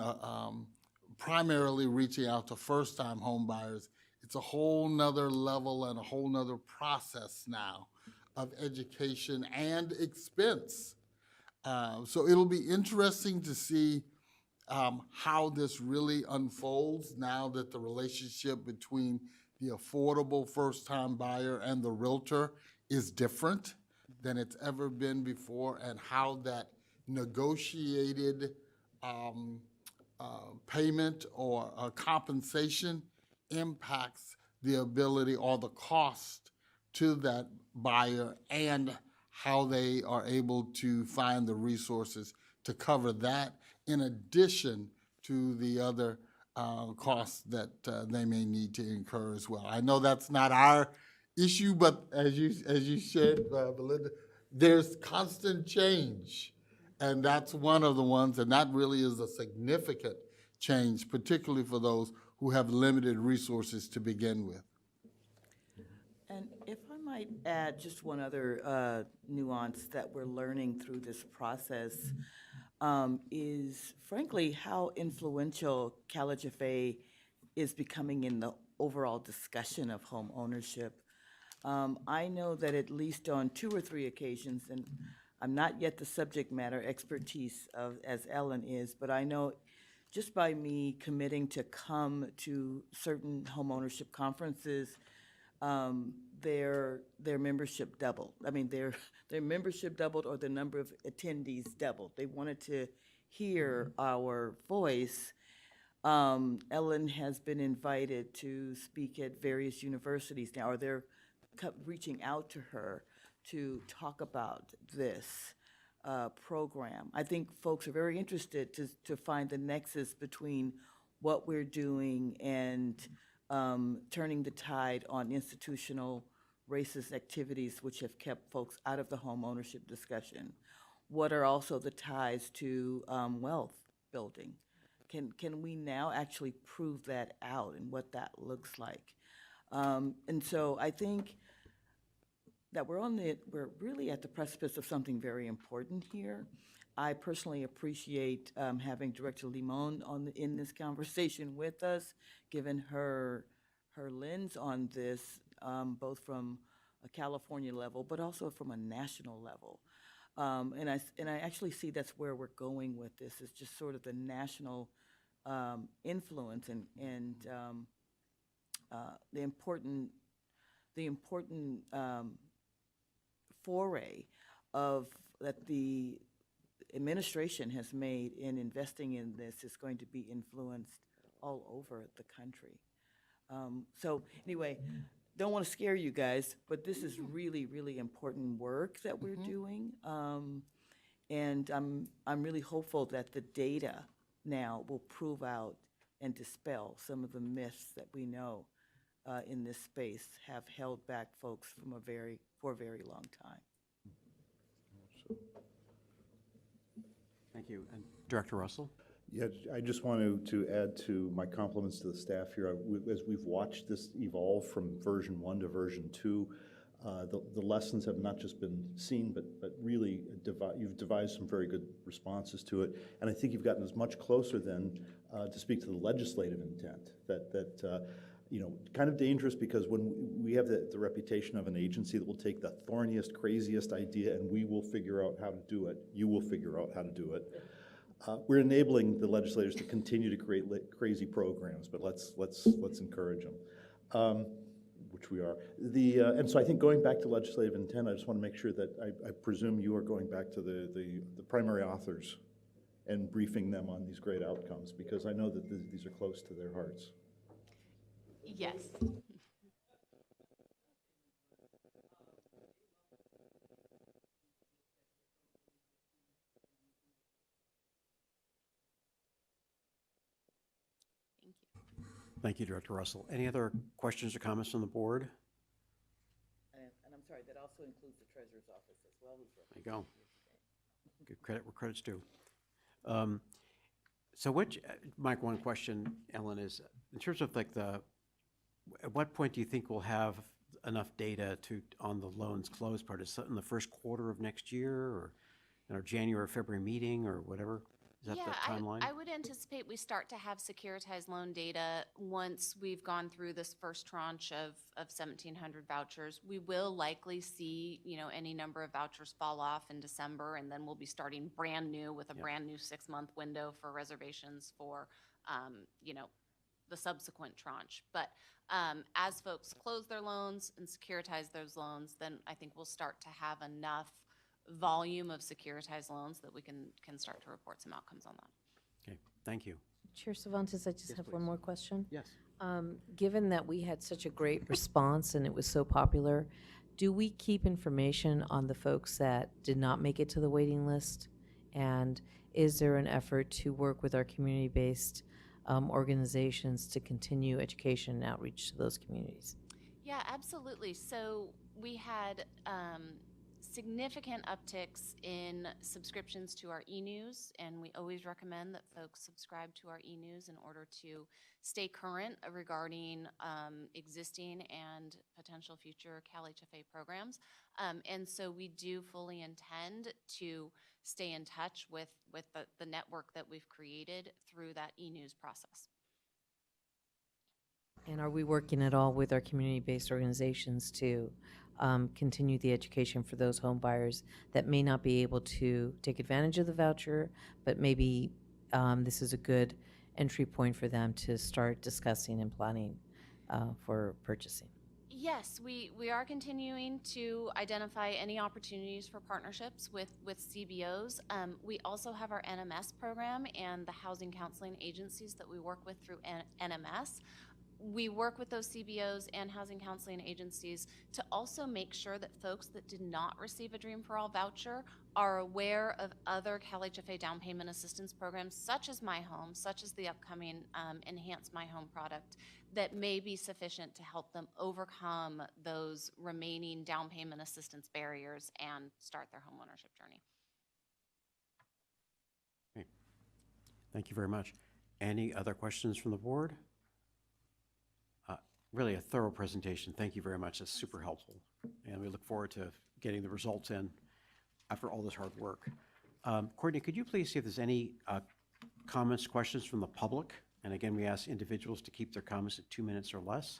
[SPEAKER 6] primarily reaching out to first-time home buyers, it's a whole nother level and a whole nother process now of education and expense. So it'll be interesting to see how this really unfolds now that the relationship between the affordable first-time buyer and the realtor is different than it's ever been before, and how that negotiated payment or compensation impacts the ability or the cost to that buyer, and how they are able to find the resources to cover that, in addition to the other costs that they may need to incur as well. I know that's not our issue, but as you shared, Belinda, there's constant change, and that's one of the ones, and that really is a significant change, particularly for those who have limited resources to begin with.
[SPEAKER 9] And if I might add just one other nuance that we're learning through this process, is frankly how influential CalHFA is becoming in the overall discussion of home ownership. I know that at least on 2 or 3 occasions, and I'm not yet the subject matter expertise of, as Ellen is, but I know just by me committing to come to certain homeownership conferences, their membership doubled. I mean, their membership doubled, or the number of attendees doubled. They wanted to hear our voice. Ellen has been invited to speak at various universities now, or they're reaching out to her to talk about this program. I think folks are very interested to find the nexus between what we're doing and turning the tide on institutional racist activities which have kept folks out of the home ownership discussion. What are also the ties to wealth building? Can we now actually prove that out and what that looks like? And so I think that we're really at the precipice of something very important here. I personally appreciate having Director Limon in this conversation with us, given her lens on this, both from a California level, but also from a national level. And I actually see that's where we're going with this, is just sort of the national influence and the important foray of that the administration has made in investing in this is going to be influenced all over the country. So anyway, don't want to scare you guys, but this is really, really important work that we're doing. And I'm really hopeful that the data now will prove out and dispel some of the myths that we know in this space have held back folks from for a very long time.
[SPEAKER 1] Thank you. And Director Russell?
[SPEAKER 10] Yeah, I just wanted to add to my compliments to the staff here. As we've watched this evolve from version 1 to version 2, the lessons have not just been seen, but really you've devised some very good responses to it. And I think you've gotten as much closer then to speak to the legislative intent that you know, kind of dangerous, because when we have the reputation of an agency that will take the thorniest, craziest idea and we will figure out how to do it, you will figure out how to do it. We're enabling the legislators to continue to create crazy programs, but let's encourage them, which we are. And so I think going back to legislative intent, I just want to make sure that I presume you are going back to the primary authors and briefing them on these great outcomes, because I know that these are close to their hearts.
[SPEAKER 17] Yes. Thank you.
[SPEAKER 1] Thank you, Director Russell. Any other questions or comments from the board?
[SPEAKER 9] And I'm sorry, that also includes the treasurer's office as well.
[SPEAKER 1] There you go. Good credit where credit's due. So Mike, one question, Ellen, is in terms of like at what point do you think we'll have enough data on the loans closed part? Is it in the first quarter of next year, or in our January, February meeting, or whatever? Is that the timeline?
[SPEAKER 17] I would anticipate we start to have securitized loan data once we've gone through this first tranche of 1,700 vouchers. We will likely see, you know, any number of vouchers fall off in December, and then we'll be starting brand new with a brand new 6-month window for reservations for, you know, the subsequent tranche. But as folks close their loans and securitize those loans, then I think we'll start to have enough volume of securitized loans that we can start to report some outcomes on that.
[SPEAKER 1] Okay, thank you.
[SPEAKER 15] Chair Cervantes, I just have one more question.
[SPEAKER 1] Yes.
[SPEAKER 15] Given that we had such a great response and it was so popular, do we keep information on the folks that did not make it to the waiting list? And is there an effort to work with our community-based organizations to continue education and outreach to those communities?
[SPEAKER 17] Yeah, absolutely. So we had significant upticks in subscriptions to our e-news, and we always recommend that folks subscribe to our e-news in order to stay current regarding existing and potential future CalHFA programs. And so we do fully intend to stay in touch with the network that we've created through that e-news process.
[SPEAKER 15] And are we working at all with our community-based organizations to continue the education for those home buyers that may not be able to take advantage of the voucher, but maybe this is a good entry point for them to start discussing and planning for purchasing?
[SPEAKER 17] Yes, we are continuing to identify any opportunities for partnerships with CBOs. We also have our NMS program and the housing counseling agencies that we work with through NMS. We work with those CBOs and housing counseling agencies to also make sure that folks that did not receive a Dream for All voucher are aware of other CalHFA down payment assistance programs, such as My Home, such as the upcoming Enhanced My Home product, that may be sufficient to help them overcome those remaining down payment assistance barriers and start their homeownership journey.
[SPEAKER 1] Okay. Thank you very much. Any other questions from the board? Really a thorough presentation. Thank you very much. That's super helpful. And we look forward to getting the results in after all this hard work. Courtney, could you please see if there's any comments, questions from the public? And again, we ask individuals to keep their comments at 2 minutes or less.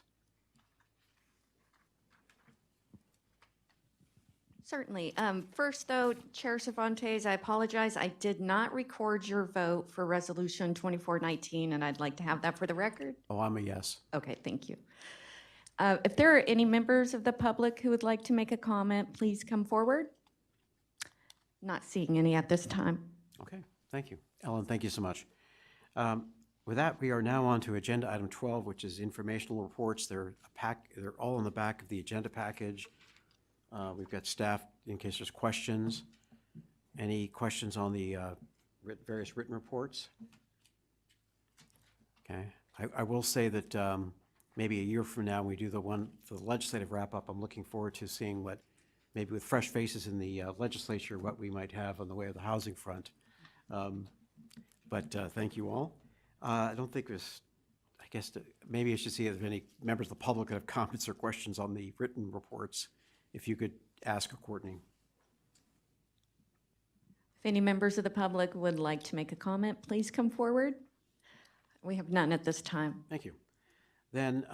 [SPEAKER 2] Certainly. First, though, Chair Cervantes, I apologize. I did not record your vote for Resolution 2419, and I'd like to have that for the record.
[SPEAKER 1] Oh, I'm a yes.
[SPEAKER 2] Okay, thank you. If there are any members of the public who would like to make a comment, please come forward. Not seeing any at this time.
[SPEAKER 1] Okay, thank you. Ellen, thank you so much. With that, we are now on to agenda item 12, which is informational reports. They're all in the back of the agenda package. We've got staff in case there's questions. Any questions on the various written reports? Okay. I will say that maybe a year from now, when we do the one for the legislative wrap-up, I'm looking forward to seeing what, maybe with fresh faces in the legislature, what we might have on the way of the housing front. But thank you all. I don't think there's, I guess, maybe I should see if any members of the public that have comments or questions on the written reports. If you could ask Courtney.
[SPEAKER 2] If any members of the public would like to make a comment, please come forward. We have none at this time.
[SPEAKER 1] Thank you. Then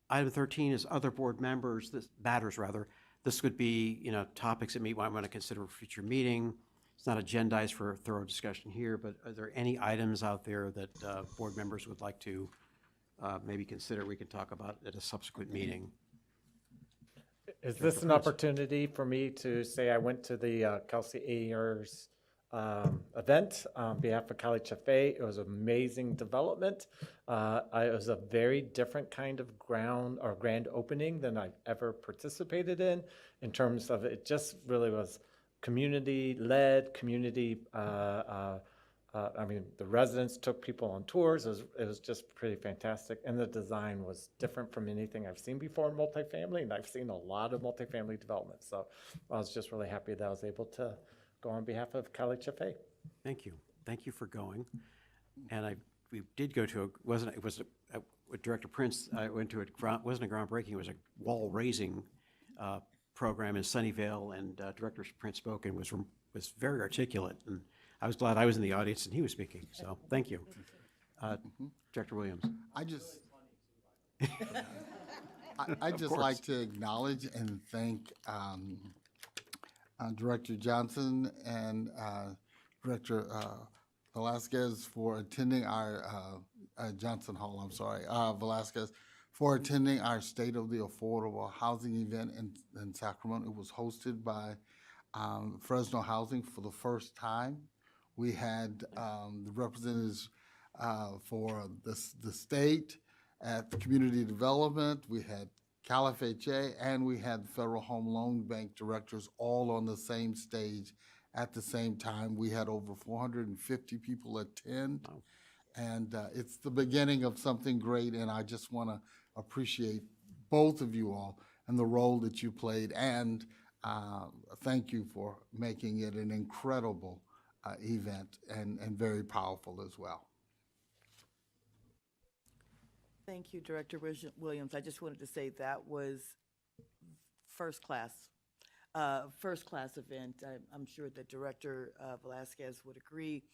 [SPEAKER 1] item 13 is other board members, matters rather. This would be, topics that we might want to consider for future meeting. It's not agendized for a thorough discussion here, but are there any items out there that board members would like to maybe consider we can talk about at a subsequent meeting?
[SPEAKER 5] Is this an opportunity for me to say I went to the Kelsey Ayers event on behalf of CalHFA? It was an amazing development. It was a very different kind of grand opening than I've ever participated in terms of it just really was community-led, the residents took people on tours. It was just pretty fantastic. And the design was different from anything I've seen before in multifamily. And I've seen a lot of multifamily development. So I was just really happy that I was able to go on behalf of CalHFA.
[SPEAKER 1] Thank you. Thank you for going. And we did go to with Director Prince, I went to wasn't a groundbreaking, it was a wall raising program in Sunnyvale, and Director Prince spoke and was very articulate. And I was glad I was in the audience and he was speaking, so thank you. Director Williams.
[SPEAKER 6] I just like to acknowledge and thank Director Johnson and Director Velasquez for attending our, Johnson Hall, I'm sorry, Velasquez, for attending our State of the Affordable Housing event in Sacramento. It was hosted by Fresno Housing for the first time. We had the representatives for the state at the community development. We had CalHFA, and we had the Federal Home Loan Bank directors all on the same stage at the same time. We had over 450 people attend, and it's the beginning of something great, and I just want to appreciate both of you all and the role that you played, and thank you for making it an incredible event and very powerful as well.
[SPEAKER 9] Thank you, Director Williams. I just wanted to say that was first class event. I'm sure that Director Velasquez would agree.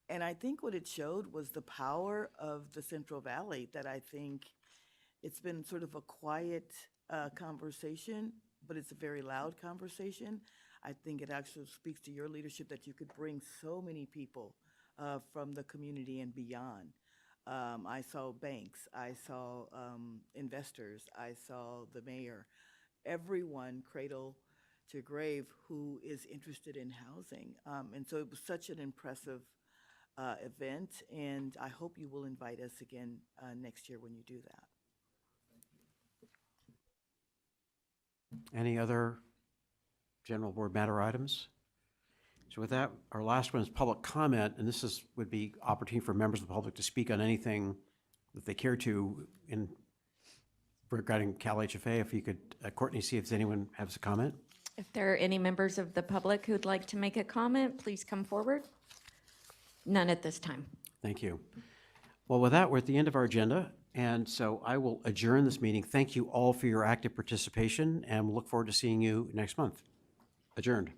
[SPEAKER 9] And I think what it showed was the power of the Central Valley, that I think it's been sort of a quiet conversation, but it's a very loud conversation. I think it actually speaks to your leadership that you could bring so many people from the community and beyond. I saw banks, I saw investors, I saw the mayor, everyone cradle to grave who is interested in housing. And so it was such an impressive event, and I hope you will invite us again next year when you do that.
[SPEAKER 1] Any other general board matter items? So with that, our last one is public comment, and this would be opportunity for members of the public to speak on anything that they care to in regarding CalHFA. If you could, Courtney, see if anyone has a comment.
[SPEAKER 2] If there are any members of the public who'd like to make a comment, please come forward. None at this time.
[SPEAKER 1] Thank you. Well, with that, we're at the end of our agenda, and so I will adjourn this meeting. Thank you all for your active participation, and we'll look forward to seeing you next month. Adjourned.